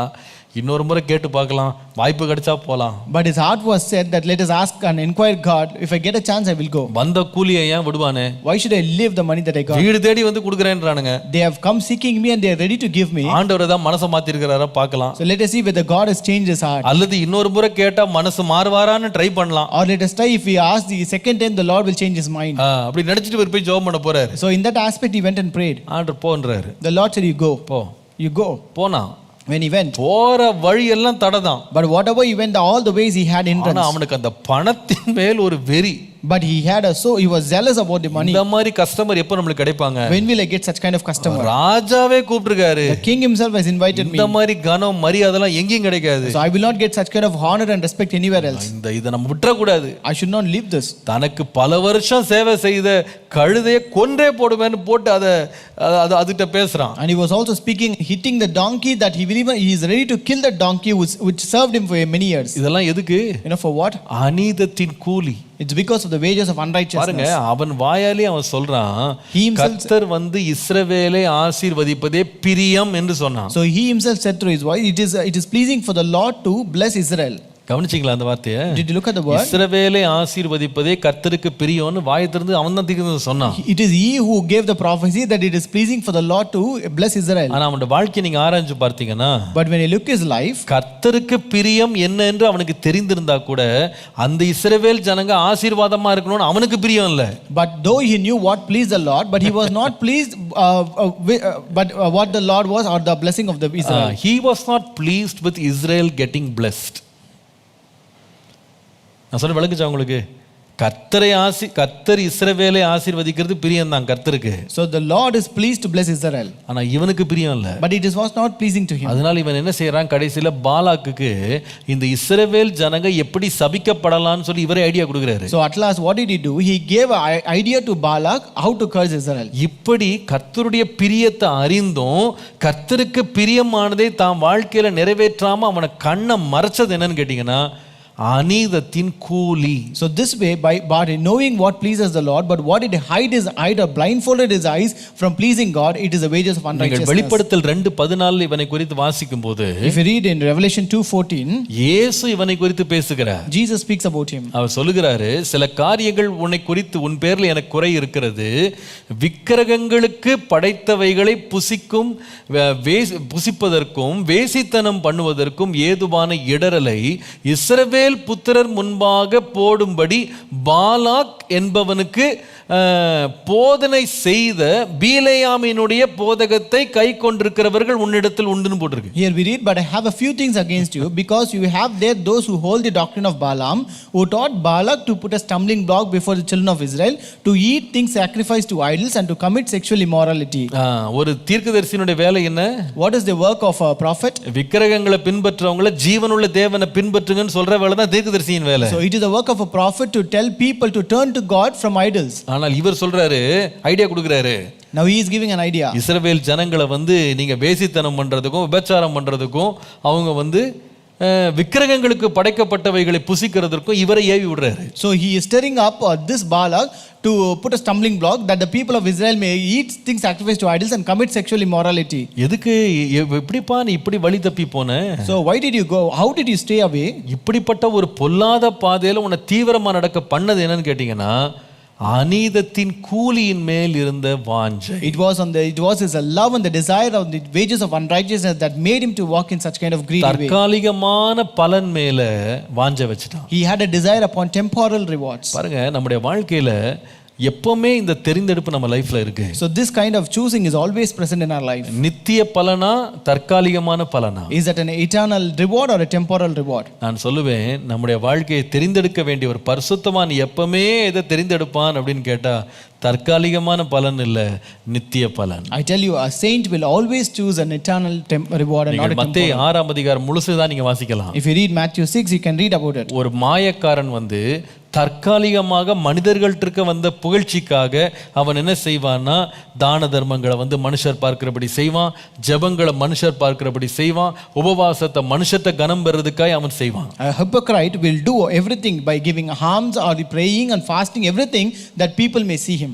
இன்னொரு முறை கேட்டு பார்க்கலாம், வாய்ப்பு கிடைச்சா போலாம். but his heart was said that let us ask and inquire God, if I get a chance I will go. வந்த கூலியை ஏன் விடுவானே? Why should I leave the money that I got? வீடு தேடி வந்து கொடுக்குறேன்றானுங்க. They have come seeking me and they are ready to give me. ஆண்டவர் தான் மனசை மாத்தி இருக்கிறாரா பார்க்கலாம். So let us see whether God has changed his heart. அல்லது இன்னொரு முறை கேட்டா மனசு மாறுவாரான்னு ட்ரை பண்ணலாம். Or let us try, if we ask the second time, the Lord will change his mind. அப்படி நினைச்சிட்டு போய் ஜெபம் பண்ண போறாரு. So in that aspect he went and prayed. ஆண்டவர் போன்றாரு. The Lord said, you go. போ. You go. போனா. When he went, போற வழி எல்லாம் தடதான். but whatever he went, all the ways he had ஆனா hindrance. அவனுக்கு அந்த பணத்தின் மேல் ஒரு வெறி. But he was zealous about the money. இந்த மாதிரி கஸ்டமர் எப்ப நமக்கு கிடைப்பாங்க? When will I get such kind of customer? ராஜாவே கூப்பிட்டுருக்காரு. The king himself has invited me. இந்த மாதிரி கனம் மரியாதைலாம் எங்கேயும் கிடைக்காது. So I will not get such kind of honor and respect anywhere else. இத நம்ம விட்டுற கூடாது. I should not leave this. தனக்கு பல வருஷம் சேவை செய்த கழுதையை கொன்றே போடுவேன்னு போட்டு அதுகிட்ட பேசுறான். And he was also speaking, hitting the donkey, that he is ready to kill the donkey which served him for many years. இதெல்லாம் எதுக்கு? You know for what? அநீதத்தின் கூலி. It's because of the wages of unrighteousness. பாருங்க, அவன் வாயாலே அவன் சொல்றான், கர்த்தர் வந்து இஸ்ரவேலை ஆசீர்வதிப்பதே பிரியம் என்று சொன்னான். So he himself said through his voice, it is pleasing for the Lord to bless Israel. கவனிச்சீங்களா அந்த வார்த்தையை? Did you look at the word? இஸ்ரவேலை ஆசீர்வதிப்பதே கர்த்தருக்கு பிரியம்னு வாயை திறந்து அவன் தான் தீர்க்கதரிசி சொன்னான். It is he who gave the prophecy that it is pleasing for the Lord to bless Israel. ஆனா அவனோட வாழ்க்கையை நீங்க ஆராய்ஞ்சு பார்த்தீங்கன்னா, But when you look his life, கர்த்தருக்கு பிரியம் என்ன என்று அவனுக்கு தெரிந்திருந்தா கூட அந்த இஸ்ரவேல் ஜனங்க ஆசீர்வாதமா இருக்கணும்னு அவனுக்கு பிரியம் இல்ல. but though he knew what pleased the Lord, but he was not pleased what the Lord was, or the blessing of the Israel. He was not pleased with Israel getting blessed. நான் சொல்ல விளக்குச்சா உங்களுக்கு? கர்த்தர் இஸ்ரவேலை ஆசீர்வதிக்கிறது பிரியம் தான் கர்த்தருக்கு. So the Lord is pleased to bless Israel. ஆனா இவனுக்கு பிரியம் இல்ல. But it was not pleasing to him. அதனால இவன் என்ன செய்யறான்? கடைசியில பாலாக்குக்கு இந்த இஸ்ரவேல் ஜனங்க எப்படி சபிக்கப்படலாம்னு சொல்லி இவரே ஐடியா கொடுக்குறாரு. So at last what did he do? He gave an idea to Balak how to curse Israel. இப்படி கர்த்தருடைய பிரியத்தை அறிந்தும் கர்த்தருக்கு பிரியமானதை தான் வாழ்க்கையில நிறைவேற்றாம அவனை கண்ணை மறைச்சது என்னன்னு கேட்டீங்கன்னா, அநீதத்தின் கூலி. So this way, by knowing what pleases the Lord, but what did hide his eye or blindfolded his eyes from pleasing God, it is the wages of unrighteousness. வெளிப்படுத்தல் 2:14 இவனை குறித்து வாசிக்கும் போது, if you read in Revelation 2:14, இயேசு இவனை குறித்து பேசுகிறார். Jesus speaks about him. அவர் சொல்லுகிறாரு, சில காரியங்கள் உன்னை குறித்து உன் பேர்ல எனக்கு குறை இருக்கிறது. விக்கிரகங்களுக்கு படைத்தவைகளை புசிப்பதற்கும் வேசித்தனம் பண்ணுவதற்கும் ஏதுவான இடரலை இஸ்ரவேல் புத்திரர் முன்பாக போடும்படி பாலாக் என்பவனுக்கு போதனை செய்த பீலேயாமினுடைய போதகத்தை கை கொண்டிருக்கிறவர்கள் உன்னிடத்தில் உண்டுன்னு போட்டிருக்கு. Here we read, but I have a few things against you, because you have there those who hold the doctrine of Balaam, who taught Balak to put a stumbling block before the children of Israel, to eat things sacrificed to idols and to commit sexual immorality. ஒரு தீர்க்கதரிசியினுடைய வேலை என்ன? What is the work of a prophet? விக்கிரகங்களை பின்பற்றவங்கள ஜீவனுள்ள தேவனை பின்பற்றுங்கன்னு சொல்ற வேலை தான் தீர்க்கதரிசியின் வேலை. So it is the work of a prophet to tell people to turn to God from idols. ஆனால் இவர் சொல்றாரு, ஐடியா கொடுக்குறாரு. Now he is giving an idea. இஸ்ரவேல் ஜனங்களை வந்து நீங்க வேசித்தனம் பண்றதுக்கும் விபச்சாரம் பண்றதுக்கும் அவங்க வந்து விக்கிரகங்களுக்கு படைக்கப்பட்டவைகளை புசிக்கிறதுக்கும் இவரை ஏவி விடுறாரு. So he is stirring up this Balak to put a stumbling block that the people of Israel may eat things sacrificed to idols and commit sexual immorality. எதுக்கு எப்படிப்பா நீ இப்படி வழி தப்பி போன? So why did you go? How did you stay away? இப்படிப்பட்ட ஒரு பொல்லாத பாதையில உன்னை தீவிரமா நடக்க பண்ணது என்னன்னு கேட்டீங்கன்னா, அநீதத்தின் கூலியின் மேல் இருந்த வாஞ்சை. It was his love and the desire of the wages of unrighteousness that made him to walk in such kind of greedy way. தற்காலிகமான பலன் மேல வாஞ்சை வச்சிட்டான். He had a desire upon temporal rewards. பாருங்க, நம்முடைய வாழ்க்கையில எப்பவுமே இந்த தெரிந்தெடுப்பு நம்ம லைஃப்ல இருக்கு. So this kind of choosing is always present in our life. நித்திய பலனா தற்காலிகமான பலனா? Is that an eternal reward or a temporal reward? நான் சொல்லுவேன், நம்முடைய வாழ்க்கையை தெரிந்தெடுக்க வேண்டிய ஒரு பரிசுத்தவான் எப்பவுமே எதை தெரிந்தெடுப்பான் அப்படின்னு கேட்டா, தற்காலிகமான பலன் இல்ல, நித்திய பலன். I tell you, a saint will always choose an eternal reward and not a temporal. மத்தேயு 6ஆம் அதிகாரம் முழுசுதான் நீங்க வாசிக்கலாம். If you read Matthew 6, you can read about it. ஒரு மாயக்காரன் வந்து தற்காலிகமாக மனிதர்கள்ட்ட வந்த புகழ்ச்சிக்காக அவன் என்ன செய்வான்னா, தான தர்மங்களை வந்து மனுஷர் பார்க்கிறபடி செய்வான், ஜெபங்களை மனுஷர் பார்க்கிறபடி செய்வான், உபவாசத்தை மனுஷத்தை கனம் பெறதுக்காக அவன் செய்வான். A hypocrite will do everything by giving alms or praying and fasting, everything that people may see him.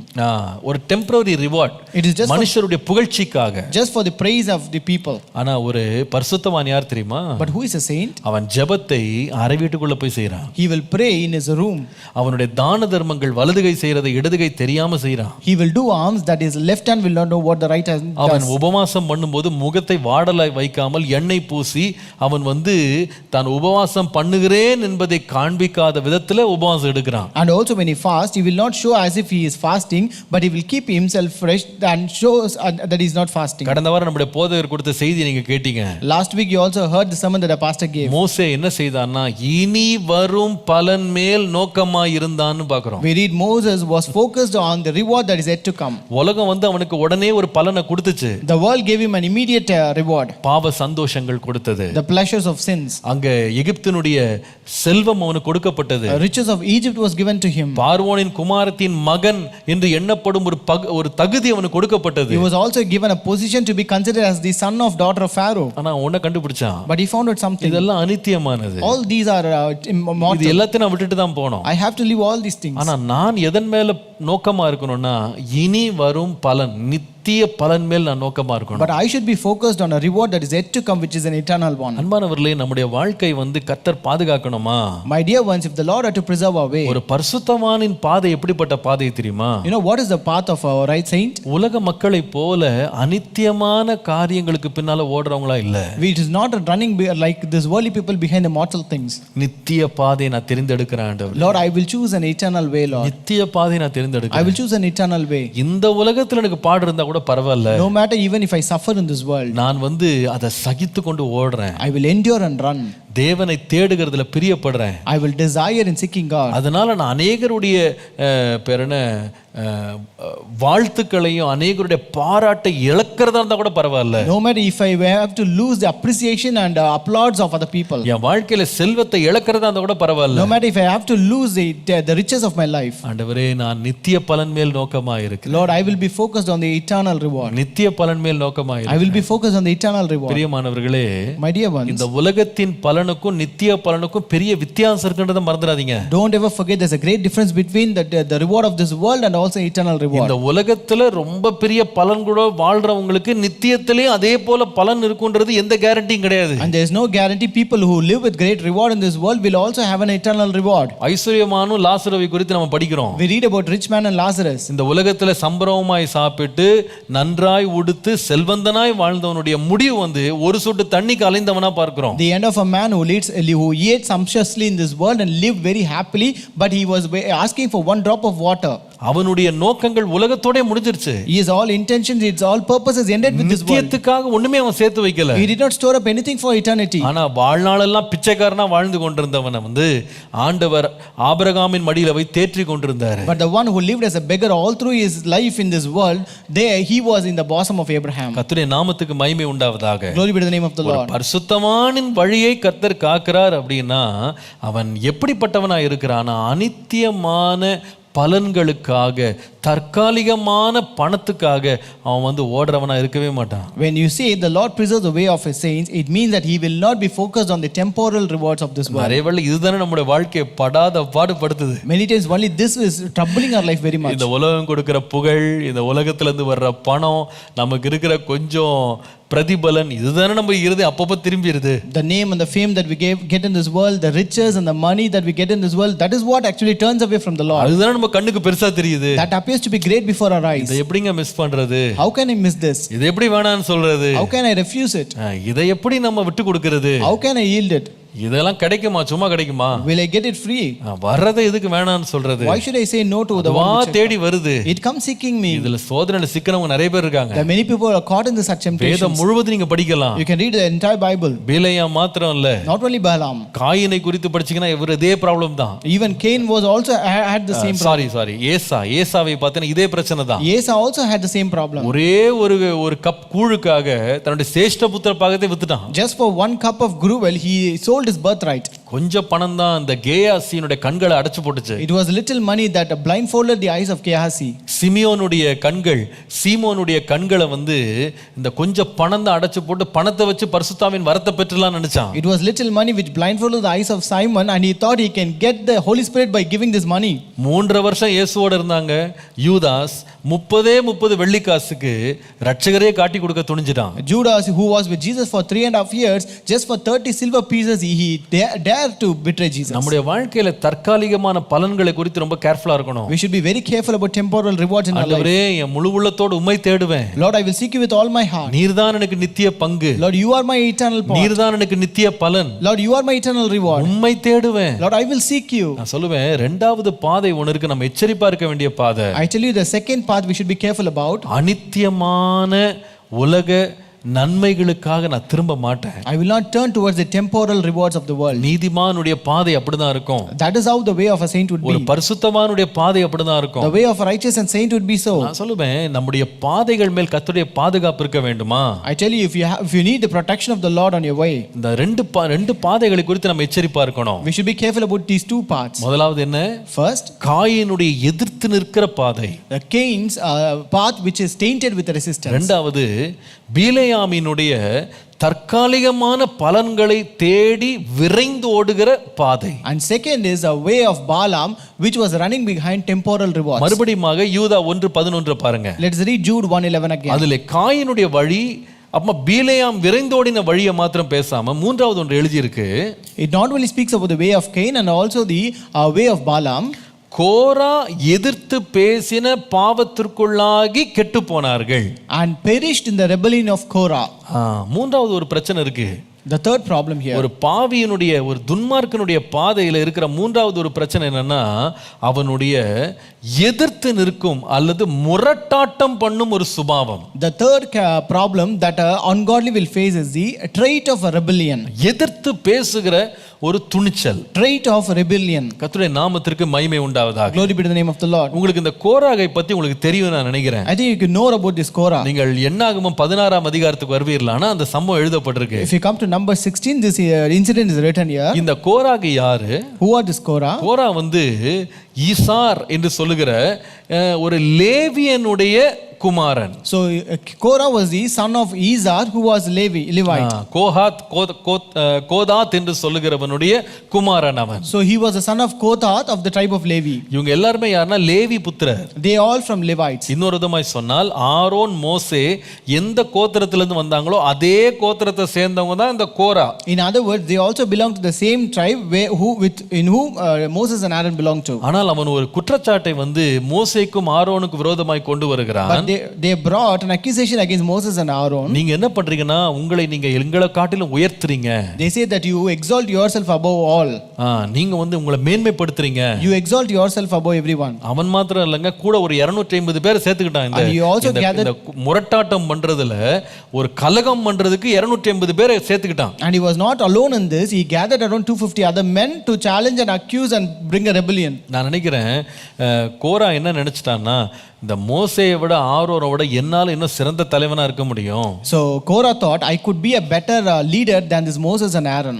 ஒரு டெம்பரரி ரிவார்ட், It is மனுஷருடைய புகழ்ச்சிக்காக, just for the praise of the people. ஆனா ஒரு பரிசுத்தவான் யார் தெரியுமா? But who is a saint? அவன் ஜெபத்தை அறை வீட்டுக்குள்ள போய் செய்றான். He will pray in his room. அவனுடைய தான தர்மங்கள் வலதுகை செய்யறதை இடதுகை தெரியாம செய்றான். He will do alms that his left hand will not know what the right hand does. அவன் உபவாசம் பண்ணும்போது முகத்தை வாடலாய் வைக்காமல் எண்ணெய் பூசி அவன் வந்து தான் உபவாசம் பண்ணுகிறேன் என்பதை காண்பிக்காத விதத்துல உபவாசம் எடுக்கிறான். And also when he fasts, he will not show as if he is fasting, but he will keep himself fresh and shows that he is not fasting. கடந்த வாரம் நம்முடைய போதகர் கொடுத்த செய்தி நீங்க கேட்டீங்க. Last week you also heard the sermon that a pastor gave. மோசே என்ன செய்தான்னா, இனி வரும் பலன் மேல் நோக்கமாய் இருந்தான்னு பார்க்கிறோம். We read Moses was focused on the reward that is yet to come. உலகம் வந்து அவனுக்கு உடனே ஒரு பலனை கொடுத்துச்சு. The world gave him an immediate reward. பாவ சந்தோஷங்கள் கொடுத்தது. The pleasures of sins. அங்க எகிப்தினுடைய செல்வம் அவனுக்கு கொடுக்கப்பட்டது. Riches of Egypt was given to him. பார்வோனின் குமாரத்தின் மகன் என்று எண்ணப்படும் ஒரு தகுதி அவனுக்கு கொடுக்கப்பட்டது. He was also given a position to be considered as the son of daughter of Pharaoh. ஆனா உன்னை கண்டுபிடிச்சான். But he found out something. இதெல்லாம் அனித்தியமானது. All these are immortal. இது எல்லாத்தையும் நான் விட்டுட்டு தான் போனோம். I have to leave all these things. ஆனா நான் எதன் மேல நோக்கமா இருக்கணும்னா, இனி வரும் பலன், நித்திய பலன் மேல் நான் நோக்கமா இருக்கணும். But I should be focused on a reward that is yet to come, which is an eternal one. அன்பானவர்களே, நம்முடைய வாழ்க்கை வந்து கர்த்தர் பாதுகாக்கணுமா? My dear ones, if the Lord had to preserve our way, ஒரு பரிசுத்தவானின் பாதை எப்படிப்பட்ட பாதை தெரியுமா? you know what is the path of our right saint? உலக மக்களை போல அனித்தியமான காரியங்களுக்கு பின்னால ஓடுறவங்களா இல்ல. It is not running like this worldly people behind the mortal things. நித்திய பாதையை நான் தெரிந்தெடுக்கிறேன் ஆண்டவரே. Lord, I will choose an eternal way, Lord. நித்திய பாதையை நான் I தெரிந்தெடுக்கிறேன். will choose an eternal way. இந்த உலகத்துல எனக்கு பாடு இருந்தா கூட பரவாயில்ல. No matter even if I suffer in this world, நான் வந்து அதை சகித்து கொண்டு ஓடுறேன். I will endure and run. தேவனை தேடுகிறதுல பிரியப்படுறேன். I will desire in seeking God. அதனால நான் அநேகருடைய பேர் என்ன வாழ்த்துக்களையும் அநேகருடைய பாராட்டை இழக்கிறதா இருந்தா கூட பரவாயில்ல. No matter if I have to lose the appreciation and applause of other people. என் வாழ்க்கையில செல்வத்தை இழக்கிறதா இருந்தா கூட பரவாயில்ல. No matter if I have to lose the riches of my life. ஆண்டவரே, நான் நித்திய பலன் மேல் நோக்கமா இருக்கிறேன். Lord, I will be focused on the eternal reward. நித்திய பலன் மேல் நோக்கமா I இருக்கிறேன். will be focused on the eternal reward. பிரியமானவர்களே, My dear ones, இந்த உலகத்தின் பலனுக்கும் நித்திய பலனுக்கும் பெரிய வித்தியாசம் இருக்குன்றதை மறந்துடாதீங்க. don't ever forget there's a great difference between the reward of this world and also eternal reward. இந்த உலகத்துல ரொம்ப பெரிய பலன் கூட வாழ்றவங்களுக்கு நித்தியத்திலே அதே போல பலன் இருக்குன்றது எந்த கேரண்டியும் கிடையாது. And there is no guarantee people who live with great reward in this world will also have an eternal reward. ஐஸ்வர்யமானும் லாசருவை குறித்து நம்ம படிக்கிறோம். We read about rich man and Lazarus. இந்த உலகத்துல சம்பரமாய் சாப்பிட்டு நன்றாய் உடுத்து செல்வந்தனாய் வாழ்ந்தவனுடைய முடிவு வந்து ஒரு சொட்டு தண்ணிக்கு அலைந்தவனா பார்க்கிறோம். The end of a man who ate sumptuously in this world and lived very happily, but he was asking for one drop of water. அவனுடைய நோக்கங்கள் உலகத்தோட முடிஞ்சிருச்சு. His all intentions, its all purposes ended with this world. நித்தியத்துக்காக ஒண்ணுமே அவன் சேர்த்து வைக்கல. He did not store up anything for eternity. ஆனா வாழ்நாளெல்லாம் பிச்சைக்காரனா வாழ்ந்து கொண்டிருந்தவனை வந்து ஆண்டவர் ஆபிரகாமின் மடியில போய் தேற்றி கொண்டிருந்தாரு. But the one who lived as a beggar all through his life in this world, there he was in the bosom of Abraham. கர்த்தருடைய நாமத்துக்கு மகிமை உண்டாவதாக. Glory be to the name of the Lord. பரிசுத்தமானின் வழியை கர்த்தர் காக்கிறார் அப்படின்னா அவன் எப்படிப்பட்டவனா இருக்கிறானா, அனித்தியமான பலன்களுக்காக, தற்காலிகமான பணத்துக்காக அவன் வந்து ஓடுறவனா இருக்கவே மாட்டான். When you say the Lord preserves the way of his saints, it means that he will not be focused on the temporal rewards of this world. நிறைய வேளை இதுதானே நம்முடைய வாழ்க்கையை படாத பாடுபடுத்துது. Many times only this is troubling our life very much. இந்த உலகம் கொடுக்கிற புகழ், இந்த உலகத்துல இருந்து வர்ற பணம், நமக்கு இருக்கிற கொஞ்சம் பிரதிபலன், இதுதானே நம்ம இருதயம் அப்பப்போ திரும்பிடுது. The name and the fame that we get in this world, the riches and the money that we get in this world, that is what actually turns away from the Lord. அதுதானே நம்ம கண்ணுக்கு பெருசா தெரியுது. That appears to be great before our eyes. இதை எப்படிங்க miss பண்றது? How can I miss this? இதை எப்படி வேணான்னு சொல்றது? How can I refuse it? இதை எப்படி நம்ம விட்டு கொடுக்கிறது? How can I yield it? இதெல்லாம் கிடைக்குமா, சும்மா கிடைக்குமா? Will I get it free? வர்றதை எதுக்கு வேணாம்னு சொல்றது? Why should I say no to the வா one which தேடி வருது. it comes seeking me? இதுல சோதனையில சிக்கனவங்க நிறைய பேர் இருக்காங்க. There are many people are caught in such temptations. வேதம் முழுவதும் நீங்க படிக்கலாம். You can read the entire Bible. பிலேயா மாத்திரம் இல்ல, Not only Balaam. காயினை குறித்து படிச்சீங்கன்னா இவர் இதே ப்ராப்ளம் தான். Even Cain was also had the same problem. Sorry ஏசாவை பார்த்தா இதே பிரச்சனை தான். Asa also had the same problem. ஒரே ஒரு கப் கூழுக்காக தன்னுடைய சேஷ்ட புத்திர பாகத்தை வித்துட்டான். Just for one cup of gruel he sold his birthright. கொஞ்சம் பணம் தான் அந்த கேயாசியினுடைய கண்களை அடைச்சு போட்டுச்சு. It was little money that blindfolded the eyes of Gehazi. சிமியோனுடைய கண்கள் சீமோனுடைய கண்களை இந்த கொஞ்சம் பணம் தான் அடைச்சு போட்டு பணத்தை வச்சு பரிசுத்தாவின் வரத்தை பெற்றலாம் நினைச்சான். It was little money which blindfolded the eyes of Simon and he thought he can get the Holy Spirit by giving this money. 3 வருஷம் இயேசுவோட இருந்தாங்க. யூதாஸ் 30 வெள்ளிக்காசுக்கு ரட்சகரே காட்டி கொடுக்க துணிஞ்சிட்டான். Judas, who was with Jesus for 3.5 years, just for 30 silver pieces he dared to betray Jesus. நம்முடைய வாழ்க்கையில தற்காலிகமான பலன்களை குறித்து ரொம்ப கேர்ஃபுல்லா இருக்கணும். We should be very careful about temporal rewards in our life. ஆண்டவரே, என் முழு உள்ளத்தோடு உம்மை தேடுவேன். Lord, I will seek you with all my heart. நீர்தான் எனக்கு நித்திய பங்கு. Lord, you are my eternal part. நீர்தான் எனக்கு நித்திய பலன். Lord, you are my eternal reward. உம்மை தேடுவேன். Lord, I will seek you. நான் சொல்லுவேன், இரண்டாவது பாதை ஒன்னு இருக்கு, நம்ம எச்சரிப்பா இருக்க வேண்டிய பாதை. I tell you the second path we should be careful about. அநித்தியமான உலக நன்மைகளுக்காக நான் திரும்ப மாட்டேன். I will not turn towards the temporal rewards of the world. நீதிமானுடைய பாதை அப்படிதான் இருக்கும். That is how the way of a saint would be. ஒரு பரிசுத்தவானுடைய பாதை அப்படிதான் இருக்கும். The way of a righteous and saint would be so. நான் சொல்லுவேன், நம்முடைய பாதைகள் மேல் கர்த்தருடைய பாதுகாப்பு இருக்க வேண்டுமா? I tell you, if you need the protection of the Lord on your way, இந்த ரெண்டு பாதைகளை குறித்து நம்ம எச்சரிப்பா இருக்கணும். we should be careful about these two paths. முதலாவது என்ன? First, காயினுடைய எதிர்த்து நிற்கிற பாதை. the Cain's path which is tainted with resistance. இரண்டாவது பிலேயாமினுடைய தற்காலிகமான பலன்களை தேடி விரைந்து ஓடுகிற பாதை. And second is a way of Balaam which was running behind temporal rewards. மறுபடியுமாக யூதா 1:11 பாருங்க. Let's read Jude 1:11 again. அதிலே காயினுடைய வழி, அப்ப பீலேயாம் விரைந்தோடின வழியை மாத்திரம் பேசாம மூன்றாவது ஒன்று எழுதி இருக்கு. It not only speaks about the way of Cain and also the way of Balaam. கோரா எதிர்த்து பேசின பாவத்திற்குள்ளாகி கெட்டு போனார்கள். And perished in the rebellion of Korah. மூன்றாவது ஒரு பிரச்சனை இருக்கு. The third problem here. ஒரு பாவியனுடைய, ஒரு துன்மார்க்கனுடைய பாதையில இருக்கிற மூன்றாவது ஒரு பிரச்சனை என்னன்னா, அவனுடைய எதிர்த்து நிற்கும் அல்லது முரட்டாட்டம் பண்ணும் ஒரு சுபாவம். The third problem that ungodly will face is the trait of a rebellion. எதிர்த்து பேசுகிற ஒரு துணிச்சல். Trait of rebellion. கர்த்தருடைய நாமத்திற்கு மகிமை உண்டாவதாக. Glory be to the name of the Lord. உங்களுக்கு இந்த கோராகை பத்தி உங்களுக்கு தெரியும் நான் நினைக்கிறேன். I think you can know about this Korah. நீங்கள் என்னாகமம் 16ஆம் அதிகாரத்துக்கு வருவீர்களா? ஆனா அந்த சம்பவம் எழுதப்பட்டிருக்கு. If you come to number 16, this incident is written here. இந்த கோராகு யாரு? Who are this Korah? கோரா ஈசார் என்று சொல்லுகிற ஒரு லேவியனுடைய குமாரன். So Korah was the son of Izar who was Levite. கோதாத் என்று சொல்லுகிறவனுடைய குமாரன் அவன். So he was the son of Kohath of the tribe of Levi. இவங்க எல்லாரும் யாருன்னா லேவி புத்திரர். They all from Levites. இன்னொரு விதமாய் சொன்னால் ஆரோன் மோசே எந்த கோத்திரத்திலிருந்து வந்தாங்களோ அதே கோத்திரத்தை சேர்ந்தவங்க தான் இந்த கோரா. In other words, they also belong to the same tribe in whom Moses and Aaron belonged to. ஆனால் அவன் ஒரு குற்றச்சாட்டை மோசேக்கும் ஆரோனுக்கு விரோதமாய் கொண்டு வருகிறான். But they brought an accusation against Moses and Aaron. நீங்க என்ன பண்றீங்கன்னா, உங்களை நீங்க எங்களை காட்டிலும் உயர்த்துறீங்க. They say that you exalt yourself above all. நீங்க உங்களை மேன்மைப்படுத்துறீங்க. You exalt yourself above everyone. அவன் மாத்திரம் இல்லங்க, கூட ஒரு 250 பேரை சேர்த்துக்கிட்டான். இந்த முரட்டாட்டம் பண்றதுல ஒரு கலகம் பண்றதுக்கு 250 பேரை சேர்த்துக்கிட்டான். And he was not alone in this. He gathered around 250 other men to challenge and accuse and bring a rebellion. நான் நினைக்கிறேன் கோரா என்ன நினைச்சிட்டான்னா, இந்த மோசேயை விட ஆரோனை விட என்னால இன்னும் சிறந்த தலைவனா இருக்க முடியும். So Korah thought I could be a better leader than this Moses and Aaron.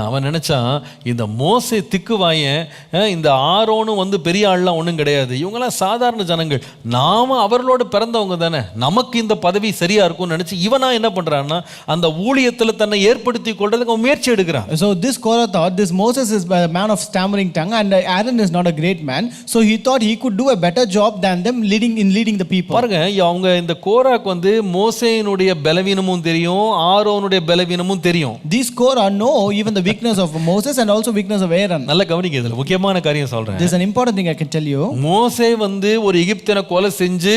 அவன் நினைச்சான், இந்த மோசே திக்குவாயன், இந்த ஆரோனும் பெரிய ஆள்லாம் ஒன்றும் கிடையாது, இவங்கெல்லாம் சாதாரண ஜனங்கள், நாம அவர்களோடு பிறந்தவங்க தானே, நமக்கு இந்த பதவி சரியா இருக்கும்னு நினைச்சு இவனா என்ன பண்றான்னா அந்த ஊழியத்துல தன்னை ஏற்படுத்தி கொள்றதுக்கு முயற்சி எடுக்கிறான். So this Korah thought this Moses is a man of stammering tongue and Aaron is not a great man, so he thought he could do a better job than them leading leading the people. பாருங்க அவங்க இந்த கோராக்கு வந்து மோசேயினுடைய பலவீனமும் தெரியும், ஆரோனுடைய பலவீனமும் தெரியும். These Korah know even the weakness of Moses and also weakness of Aaron. நல்ல கவனிங்க, இதுல முக்கியமான காரியம் சொல்றேன். There's an important thing I can tell you. மோசே வந்து ஒரு எகிப்தியனை கொலை செஞ்சு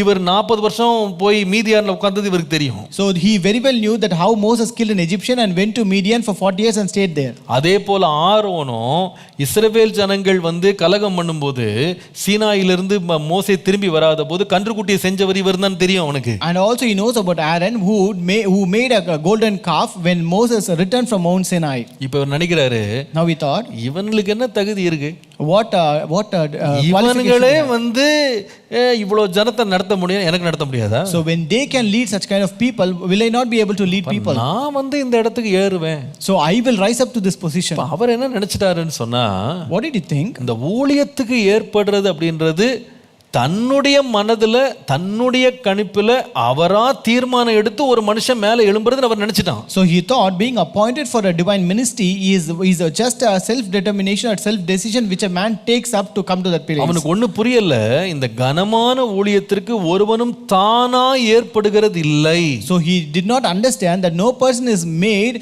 இவர் 40 வருஷம் போய் மீதியான்ல உட்கார்ந்தது இவருக்கு தெரியும். So he very well knew that how Moses killed an Egyptian and went to Midian for 40 years and stayed there. அதே போல ஆரோனும் இஸ்ரவேல் ஜனங்கள் வந்து கலகம் பண்ணும்போது சீனாயிலிருந்து மோசே திரும்பி வராத போது கன்றுக்குட்டியை செஞ்சவர் இவர் தான் தெரியும் அவனுக்கு. And also he knows about Aaron who made a golden calf when Moses returned from Mount Sinai. இப்ப இவர் நினைக்கிறாரு, Now he thought, இவனுக்கு என்ன தகுதி இருக்கு, what இவனுங்களே வந்து இவ்வளவு ஜனத்தை நடத்த முடியும், எனக்கு நடத்த முடியாதா? So when they can lead such kind of people, will I not be able to lead people? நான் வந்து இந்த இடத்துக்கு ஏறுவேன். So I will rise up to this position. அவர் என்ன நினைச்சிட்டாருன்னு சொன்னா, What did he think? இந்த ஊழியத்துக்கு ஏற்படுறது அப்படின்றது தன்னுடைய மனதுல தன்னுடைய கணிப்புல அவரா தீர்மானம் எடுத்து ஒரு மனுஷன் மேல எழும்புறது அவர் நினைச்சிட்டான். So he thought being appointed for a divine ministry is just a self determination or self decision which a man takes up to come to that place. அவனுக்கு ஒண்ணு புரியல, இந்த கனமான ஊழியத்திற்கு ஒருவனும் தானா ஏற்படுகிறது இல்லை. So he did not understand that no person is made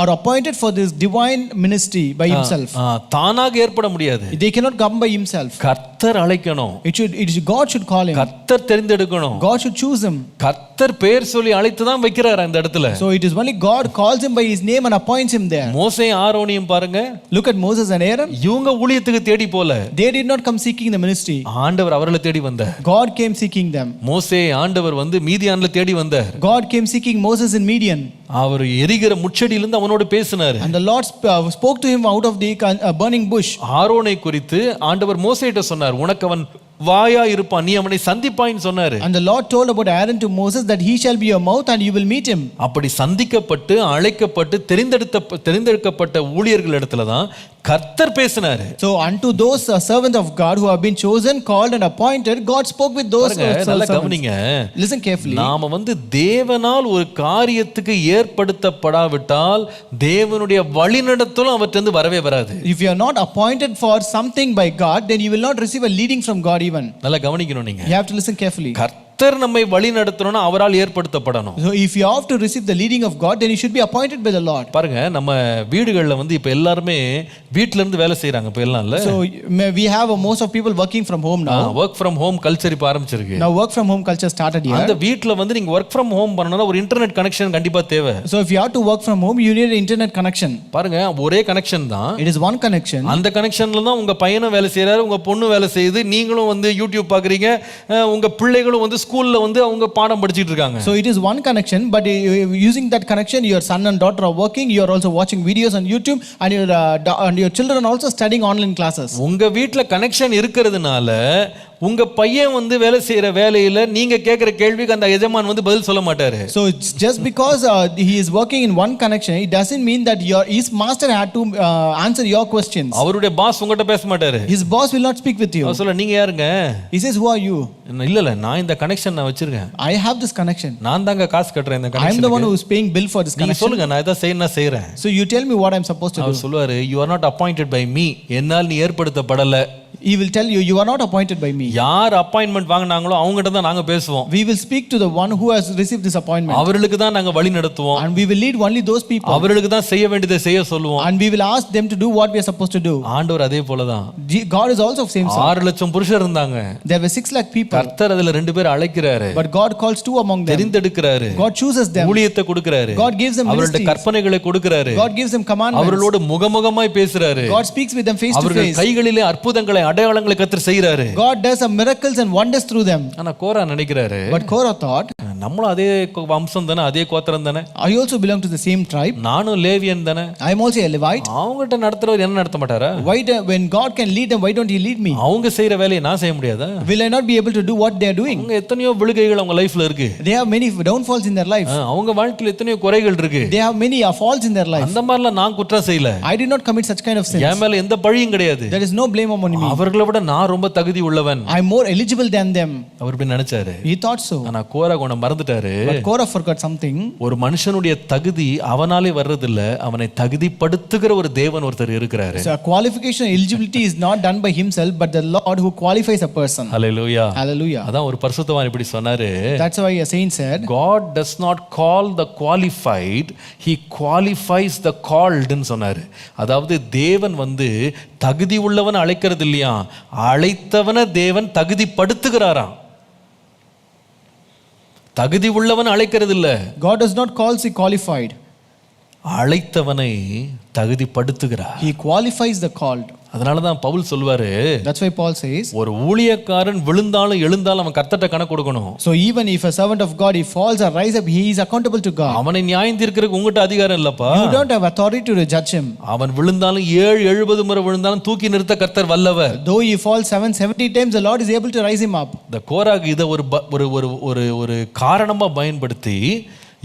or appointed for this divine ministry by himself. தானாக ஏற்பட முடியாது. They cannot come by himself. கர்த்தர் அழைக்கணும். God should call him. கர்த்தர் தெரிந்தெடுக்கணும். God should choose him. கர்த்தர் பெயர் சொல்லி அழைத்து தான் வைக்கிறார் அந்த இடத்துல. So it is only God calls him by his name and appoints him there. மோசே ஆரோனியும் பாருங்க, Look at Moses and Aaron. இவங்க ஊழியத்துக்கு தேடி போல. They did not come seeking the ministry. ஆண்டவர் அவர்களை தேடி வந்தார். God came seeking them. மோசே ஆண்டவர் வந்து மீதியான்ல தேடி வந்தார். God came seeking Moses in Midian. அவர் எரிகிற முச்செடியிலிருந்து அவனோடு பேசினார். And the Lord spoke to him out of the burning bush. ஆரோனை குறித்து ஆண்டவர் மோசேட்ட சொன்னார், உனக்கு அவன் வாயா இருப்பான், நீ அவனை சந்திப்பாய்ன்னு சொன்னாரு. And the Lord told about Aaron to Moses that he shall be your mouth and you will meet him. அப்படி சந்திக்கப்பட்டு அழைக்கப்பட்டு தெரிந்தெடுக்கப்பட்ட ஊழியர்கள் இடத்துல தான் கர்த்தர் பேசினாரு. So unto those servants of God who have been chosen, called and appointed, God spoke with those நல்லா servants. கவனிங்க, Listen carefully. நாம வந்து தேவனால் ஒரு காரியத்துக்கு ஏற்படுத்தப்படாவிட்டால் தேவனுடைய வழிநடத்தலும் அவற்றிலிருந்து வரவே வராது. If you are not appointed for something by God, then you will not receive a leading from God even. நல்லா கவனிக்கணும் நீங்க. You have to listen carefully. கர்த்தர் நம்மை வழி நடத்தணும்னா அவரால் ஏற்படுத்தப்படணும். So if you have to receive the leading of God, then you should be appointed by the Lord. பாருங்க, நம்ம வீடுகள்ல வந்து இப்ப எல்லாரும் வீட்ல இருந்து வேலை செய்றாங்க இப்ப எல்லாம் இல்ல. So we have most of people working from home now. Work from home culture இப்ப ஆரம்பிச்சிருக்கு. Now work from home culture started here. அந்த வீட்ல வந்து நீங்க வொர்க் ஃப்ரம் ஹோம் பண்ணனும்னா ஒரு இன்டர்நெட் கனெக்ஷன் கண்டிப்பா தேவை. So if you have to work from home, you need an internet connection. பாருங்க, ஒரே கனெக்ஷன் தான். It is one connection. அந்த கனெக்ஷன்ல தான் உங்க பையனும் வேலை செய்றாரு, உங்க பொண்ணு வேலை செய்யுது, நீங்களும் வந்து யூடியூப் பாக்குறீங்க, உங்க பிள்ளைகளும் வந்து ஸ்கூல்ல வந்து அவங்க பாடம் படிச்சிட்டு இருக்காங்க. So it is one connection, but using that connection, your son and daughter are working, you are also watching videos on YouTube, and your children are also studying online classes. உங்க வீட்ல கனெக்ஷன் இருக்கிறதுனால உங்க பையன் வந்து வேலை செய்யற வேலையில நீங்க கேக்குற கேள்விக்கு அந்த எஜமான் வந்து பதில் சொல்ல மாட்டாரு. So it's just because he is working in one connection, it doesn't mean that his master had to answer your questions. அவருடைய பாஸ் உங்ககிட்ட பேச மாட்டாரு. His boss will not speak with you. அவர் சொல்ல, நீங்க யாருங்க? He says, who are you? இல்ல நான் இந்த கனெக்ஷன் நான் வச்சிருக்கேன். I have this connection. நான் தாங்க காசு கட்டறேன் இந்த I am connection. the one who is paying bill for this நீங்க connection. சொல்லுங்க, நான் இத செய்றேன். So you tell me what I am supposed to do. அவர் சொல்வாரு, you are not appointed by me. என்னால் நீ ஏற்படுத்தப்படல. He will tell you, you are not appointed by me. யார் appointment வாங்குனாங்களோ அவங்ககிட்ட தான் நாங்க பேசுவோம். We will speak to the one who has received this appointment. அவர்களுக்கு தான் நாங்க வழி நடத்துவோம். And we will lead only those people. அவர்களுக்கு தான் செய்ய வேண்டியதை செய்ய சொல்லுவோம். And we will ask them to do what we are supposed to do. ஆண்டவர் அதே போல தான். God is also same. 6 லட்சம் புருஷர் இருந்தாங்க. There were 6 lakh people. கர்த்தர் அதுல 2 பேர் அழைக்கிறாரு. But God calls 2 among them. தெரிந்தெடுக்கிறாரு. God chooses them. ஊழியத்தை கொடுக்கிறாரு. God gives them அவர்களுடைய ministries. கற்பனைகளை கொடுக்கிறாரு. God gives them commandments. அவர்களோடு முகமுகமாய் பேசுறாரு. God speaks with them face to அவர்கள் face. கைகளிலே அற்புதங்களை அடையாளங்களை கர்த்தர் செய்றாரு. God does some miracles and wonders through them. ஆனா கோரா நினைக்கிறாரு, But Korah thought, நம்மளும் அதே வம்சம் தானே, அதே கோத்திரம் தானே, I also belong to the same tribe. நானும் லேவியன் தானே, I am also a Levite. அவங்ககிட்ட நடத்துறவர் என்ன நடத்த மாட்டாரா? When God can lead them, why don't he lead me? அவங்க செய்யற வேலையை நான் செய்ய முடியாதா? Will I not be able to do what they are doing? அவங்க எத்தனையோ விழுகைகள் அவங்க லைஃப்ல இருக்கு. They have many downfalls in their life. அவங்க வாழ்க்கையில எத்தனையோ குறைகள் இருக்கு. They have many faults in their life. அந்த மாதிரிலாம் நான் குற்றம் செய்யல. I did not commit such kind of sins. என் மேல எந்த பழியும் கிடையாது. There is no blame upon me. அவர்களை விட நான் ரொம்ப தகுதி உள்ளவன். I am more eligible than them. அவர் இப்படி நினைச்சாரு. He thought so. ஆனா கோரா குணம் மறந்துட்டாரு. But Korah forgot something. ஒரு மனுஷனுடைய தகுதி அவனாலே வர்றதில்ல, அவனை தகுதிப்படுத்துகிற ஒரு தேவன் ஒருத்தர் இருக்கிறாரு. So qualification eligibility is not done by himself, but the Lord who qualifies a person. Hallelujah. Hallelujah. அதான் ஒரு பரிசுத்தவான் இப்படி சொன்னாரு, That's why a saint said, God does not call the qualified, he qualifies the called ன்னு சொன்னாரு. அதாவது தேவன் தகுதி உள்ளவன் அழைக்கிறது இல்லையா, அழைத்தவன தேவன் தகுதிப்படுத்துகிறாராம். தகுதி உள்ளவன் அழைக்கிறது இல்ல, God does not call the qualified. அழைத்தவனை தகுதிப்படுத்துகிறார். He qualifies the called. அதனாலதான் பவுல் சொல்லுவாரு, That's why Paul says, ஒரு ஊழியக்காரன் விழுந்தாலும் எழுந்தாலும் அவன் கர்த்தர்ட்ட கணக்கு கொடுக்கணும். so even if a servant of God, he falls or rise up, he is accountable to God. அவனை நியாயம் தீர்க்கிறதுக்கு உங்ககிட்ட அதிகாரம் இல்லப்பா. You don't have authority to judge him. அவன் விழுந்தாலும் 70 முறை விழுந்தாலும் தூக்கி நிறுத்த கர்த்தர் வல்லவர். Though he falls 70 times, the Lord is able to raise him up. இந்த கோராகு இதை ஒரு காரணமா பயன்படுத்தி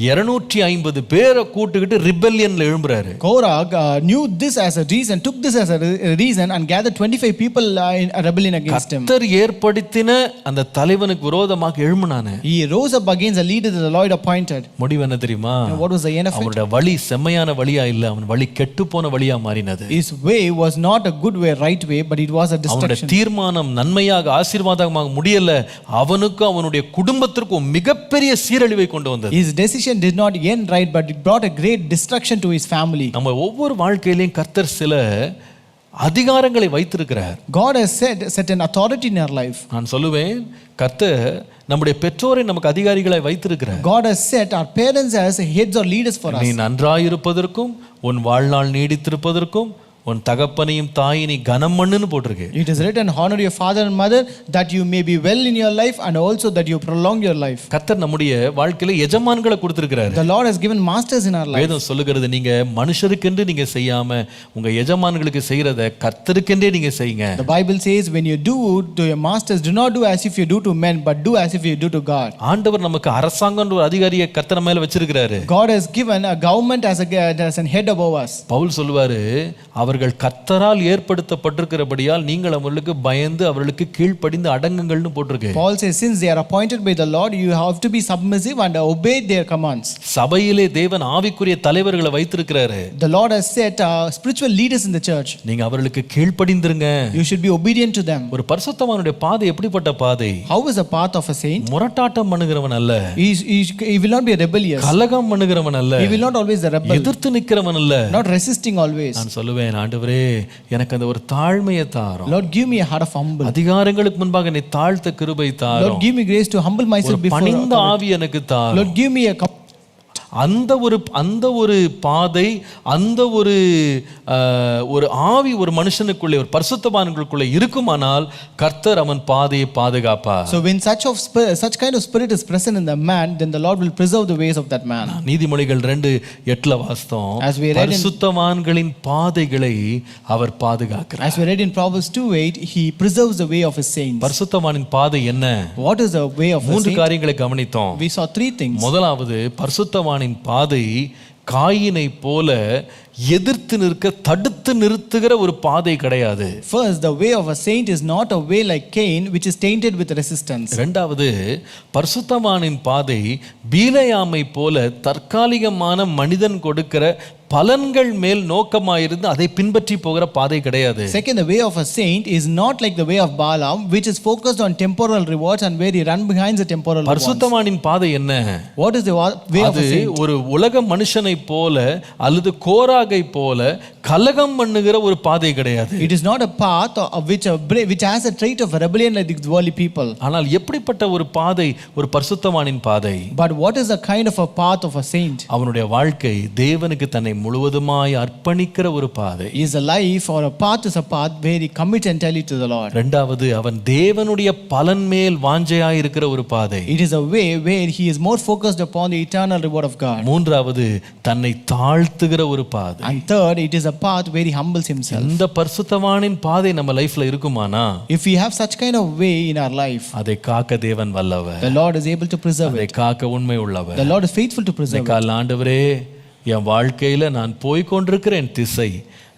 250 பேரை கூட்டுக்கிட்டு ரிபெல்லியன்ல எழும்புறாரு. Korah knew this as a reason, took this as a reason and gathered 25 people in a rebellion against him. கர்த்தர் ஏற்படுத்தின அந்த தலைவனுக்கு விரோதமாக எழும்பினானே. He rose up against the leader that the Lord appointed. முடிவு என்ன தெரியுமா? And what was the end of it? அவனுடைய வழி செம்மையான வழியா இல்ல, அவன் வழி கெட்டுப்போன வழியா மாறினது. His way was not a good way, right way, but it was a அவனுடைய destruction. தீர்மானம் நன்மையாக ஆசீர்வாதமாக முடியல, அவனுக்கும் அவனுடைய குடும்பத்திற்கும் மிகப்பெரிய சீரழிவை கொண்டு வந்தது. His decision did not end right, but it brought a great destruction to his family. நம்ம ஒவ்வொரு வாழ்க்கையிலும் கர்த்தர் சில அதிகாரங்களை வைத்திருக்கிறார். God has set an authority in our life. நான் சொல்லுவேன், கர்த்தர் நம்முடைய பெற்றோரை நமக்கு அதிகாரிகளை வைத்திருக்கிறார். God has set our parents as heads or leaders for us. நீ நன்றாயிருப்பதற்கும் உன் வாழ்நாள் நீடித்திருப்பதற்கும் உன் தகப்பனையும் தாயினை கனம் பண்ணுன்னு போட்டிருக்கு. It is written, honor your father and mother, that you may be well in your life and also that you prolong your life. கர்த்தர் நம்முடைய வாழ்க்கையில எஜமான்களை கொடுத்திருக்கிறார். The Lord has given masters in our life. வேதம் சொல்லுகிறது, நீங்க மனுஷருக்கென்று நீங்க செய்யாம உங்க எஜமான்களுக்கு செய்யறத கர்த்தருக்கென்றே நீங்க செய்யுங்க. The Bible says, when you do to your masters, do not do as if you do to men, but do as if you do to God. ஆண்டவர் நமக்கு அரசாங்கம் ஒரு அதிகாரியை கர்த்தர் மேல வச்சிருக்கிறாரு. God has given a government as an head above us. Pavul சொல்லுவாரு, அவர்கள் கர்த்தரால் ஏற்படுத்தப்பட்டிருக்கிறபடியால் நீங்கள் அவர்களுக்கு பயந்து அவர்களுக்கு கீழ்ப்படிந்து அடங்குங்கள்னு போட்டிருக்கு. Paul says, since they are appointed by the Lord, you have to be submissive and obey their commands. சபையிலே தேவன் ஆவிக்குரிய தலைவர்களை வைத்திருக்கிறாரு. The Lord has set spiritual leaders in the church. நீங்க அவர்களுக்கு கீழ்ப்படிந்திருங்க. You should be obedient to them. ஒரு பரிசுத்தவானுடைய பாதை எப்படிப்பட்ட பாதை? How is the path of a saint? முரட்டாட்டம் பண்ணுகிறவன் அல்ல, He will not be rebellious. கலகம் பண்ணுகிறவன் அல்ல, He will not always the rebel. எதிர்த்து நிற்கிறவன் அல்ல. Not resisting always. நான் சொல்லுவேன், ஆண்டவரே எனக்கு அந்த ஒரு தாழ்மையை தாரும். Lord, give me a heart of humble. அதிகாரங்களுக்கு முன்பாக என்னை தாழ்த்த கிருபை தாரும். Lord, give me grace to humble myself before. பணிந்த ஆவி எனக்கு தாரும். Lord, give me a அந்த ஒரு பாதை, அந்த ஒரு ஆவி ஒரு மனுஷனுக்குள்ளே, ஒரு பரிசுத்தவான்களுக்குள்ளே இருக்குமானால் கர்த்தர் அவன் பாதையை பாதுகாப்பார். So when such kind of spirit is present in the man, then the Lord will preserve the ways of that man. நீதிமொழிகள் 2:8 வாசித்தோம், As we read in பரிசுத்தவான்களின் பாதைகளை அவர் பாதுகாக்கிறார். As we read in Proverbs 2:8, he preserves the way of his saints. பரிசுத்தவானின் பாதை என்ன? What is the way of a மூன்று saint? காரியங்களை கவனித்தோம். We saw three things. முதலாவது, பரிசுத்தவானின் பாதை காயினை போல எதிர்த்து நிற்க தடுத்து நிறுத்துகிற ஒரு பாதை கிடையாது. First, the way of a saint is not a way like Cain, which is tainted with resistance. இரண்டாவது, பரிசுத்தவானின் பாதை பீலையாமை போல தற்காலிகமான மனிதன் கொடுக்கிற பலன்கள் மேல் நோக்கமாயிருந்து அதை பின்பற்றி போகிற பாதை கிடையாது. Second, the way of a saint is not like the way of Balaam, which is focused on temporal rewards and where he run behind the temporal rewards. பரிசுத்தவானின் பாதை என்ன? What is the way of a saint? ஒரு உலக மனுஷனை போல அல்லது கோராகை போல கலகம் பண்ணுகிற ஒரு பாதை கிடையாது. It is not a path which has a trait of rebellion like the worldly people. ஆனால் எப்படிப்பட்ட ஒரு பாதை ஒரு பரிசுத்தவானின் பாதை? But what is the kind of a path of a saint? அவனுடைய வாழ்க்கை தேவனுக்கு தன்னை முழுவதுமாய் அர்ப்பணிக்கிற ஒரு பாதை. Is a life or a path is a path where he commits entirely to the Lord. இரண்டாவது, அவன் தேவனுடைய பலன் மேல் வாஞ்சையாய் இருக்கிற ஒரு பாதை. It is a way where he is more focused upon the eternal reward of God. மூன்றாவது, தன்னை தாழ்த்துகிற ஒரு பாதை. And third, it is a path where he humbles himself. இந்த பரிசுத்தவானின் பாதை நம்ம லைஃப்ல இருக்குமானா, if we have such kind of way in our life, அதை காக்க தேவன் வல்லவர். the Lord is able to preserve அதை it. காக்க உண்மை உள்ளவர். The Lord is faithful to preserve it. ஆண்டவரே, என் வாழ்க்கையில நான் போய்கொண்டிருக்கிற என் திசை,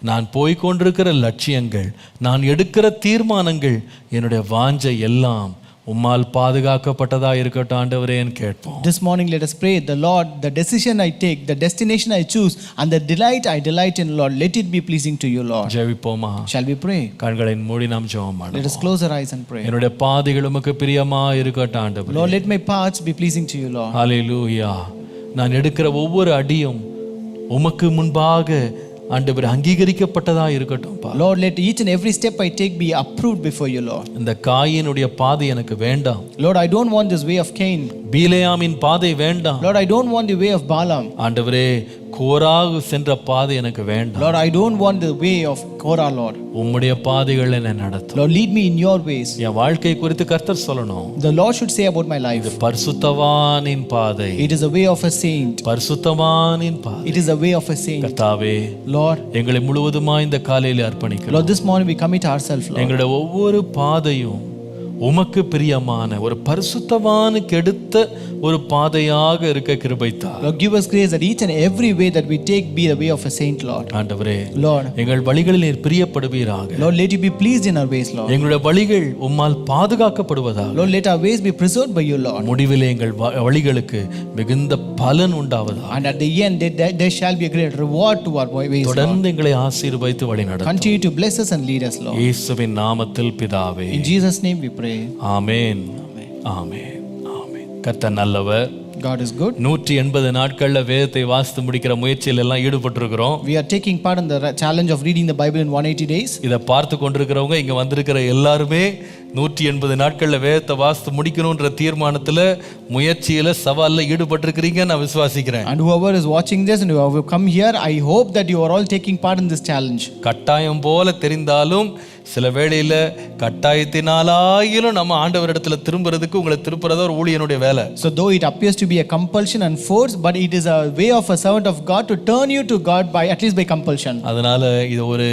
நான் போய்கொண்டிருக்கிற லட்சியங்கள், நான் எடுக்கிற தீர்மானங்கள், என்னுடைய வாஞ்சை எல்லாம் உம்மால் பாதுகாக்கப்பட்டதா இருக்கட்டும் ஆண்டவரேன்னு கேட்போம். This morning, let us pray, the Lord, the decision I take, the destination I choose, and the delight I delight in, Lord, let it be pleasing to you, Lord. ஜெபிப்போமா? Shall we pray? கண்களை மூடி நாம் ஜெபம் Let பண்ணுவோம். us close our eyes and pray. என்னுடைய பாதைகள் உமக்கு பிரியமா இருக்கட்டும் ஆண்டவரே. Lord, let my paths be pleasing to you, Lord. ஹல்லேலூயா. நான் எடுக்கிற ஒவ்வொரு அடியும் உமக்கு முன்பாக ஆண்டவரே அங்கீகரிக்கப்பட்டதா இருக்கட்டும்பா. Lord, let each and every step I take be approved before you, Lord. இந்த காயினுடைய பாதை எனக்கு வேண்டாம். Lord, I don't want this way of Cain. பீலேயாமின் பாதை வேண்டாம். Lord, I don't want the way of Balaam. ஆண்டவரே கோராகு சென்ற பாதை எனக்கு வேண்டாம். Lord, I don't want the way of Korah, Lord. உம்முடைய பாதைகள் என்னை நடத்தும். Lord, lead me in your ways. என் வாழ்க்கை குறித்து கர்த்தர் சொல்லணும். The Lord should say about my life, இது பரிசுத்தவானின் பாதை. it is a way of a saint. பரிசுத்தவானின் பாதை. It is a way of a saint. கர்த்தாவே, Lord, எங்களை முழுவதுமா இந்த காலையில அர்ப்பணிக்கிறோம். Lord, this morning we commit ourselves, Lord. எங்களுடைய ஒவ்வொரு பாதையும் உமக்கு பிரியமான ஒரு பரிசுத்தவானுக்கு எடுத்த ஒரு பாதையாக இருக்க கிருபைத்தா. Lord, give us grace that each and every way that we take be the way of a saint, Lord. ஆண்டவரே, Lord, எங்கள் வழிகளில் நீர் பிரியப்படுவீராக. Lord, let you be pleased in our ways, Lord. எங்களுடைய வழிகள் உம்மால் பாதுகாக்கப்படுவதாக. Lord, let our ways be preserved by you, Lord. முடிவிலே எங்கள் வழிகளுக்கு மிகுந்த பலன் உண்டாவதாக. And at the end, there shall be a great reward to our ways, Lord. தொடர்ந்து எங்களை ஆசீர்வதித்து வழிநடத்தும். Continue to bless us and lead us, Lord. இயேசுவின் நாமத்தில் பிதாவே. In Jesus' name we pray. ஆமென். ஆமென். ஆமென். கர்த்தர் நல்லவர். God is good. 180 நாட்கள்ல வேதத்தை வாசித்து முடிக்கிற முயற்சியில் எல்லாம் ஈடுபட்டிருக்கிறோம். We are taking part in the challenge of reading the Bible in 180 days. இதை பார்த்து கொண்டிருக்கிறவங்க இங்க வந்திருக்கிற எல்லாருமே 180 நாட்கள்ல வேதத்தை வாசித்து முடிக்கணும்ன்ற தீர்மானத்துல முயற்சியில சவால்ல ஈடுபட்டிருக்கிறீங்க நான் விசுவாசிக்கிறேன். And whoever is watching this and who have come here, I hope that you are all taking part in this challenge. கட்டாயம் போல தெரிந்தாலும் சில வேளையில கட்டாயத்தினாலாயிலும் நம்ம ஆண்டவரிடத்துல திரும்புறதுக்கு உங்களை திருப்புறதா ஒரு ஊழியனுடைய வேலை. So though it appears to be a compulsion and force, but it is a way of a servant of God to turn you to God by at least by compulsion. அதனால இது ஒரு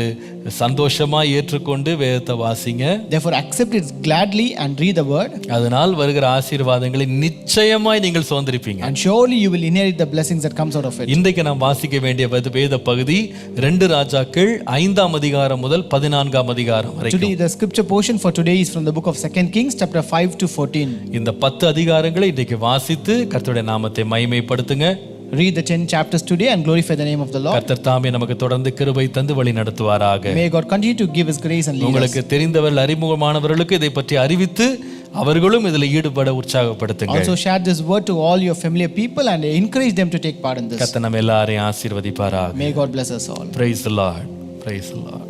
சந்தோஷமா ஏற்றுக்கொண்டு வேதத்தை வாசிங்க. Therefore accept it gladly and read the word. அதனால் வருகிற ஆசீர்வாதங்களை நிச்சயமாய் நீங்கள் சுதந்திரிப்பீங்க. And surely you will inherit the blessings that comes out of it. இன்றைக்கு நாம் வாசிக்க வேண்டிய வேத பகுதி 2 ராஜாக்கள் 5ஆம் அதிகாரம் முதல் 14ஆம் அதிகாரம் வரைக்கும். Today the scripture portion for today is from the book of 2 Kings chapter 5 to 14. இந்த 10 அதிகாரங்களை இன்றைக்கு வாசித்து கர்த்தருடைய நாமத்தை மகிமைப்படுத்துங்க. Read the 10 chapters today and glorify the name of the Lord. கர்த்தர் தாமே நமக்கு தொடர்ந்து கிருபை தந்து வழி நடத்துவாராக. May God continue to give his grace and lead us. உங்களுக்கு தெரிந்தவர்கள் அறிமுகமானவர்களுக்கு இதை பற்றி அறிவித்து அவர்களும் இதில் ஈடுபட உற்சாகப்படுத்துங்க. Also share this word to all your familiar people and encourage them to take part in this. கர்த்தர் நம்ம எல்லாரையும் ஆசீர்வதிப்பாராக. May God bless us all. Praise the Lord. Praise the Lord.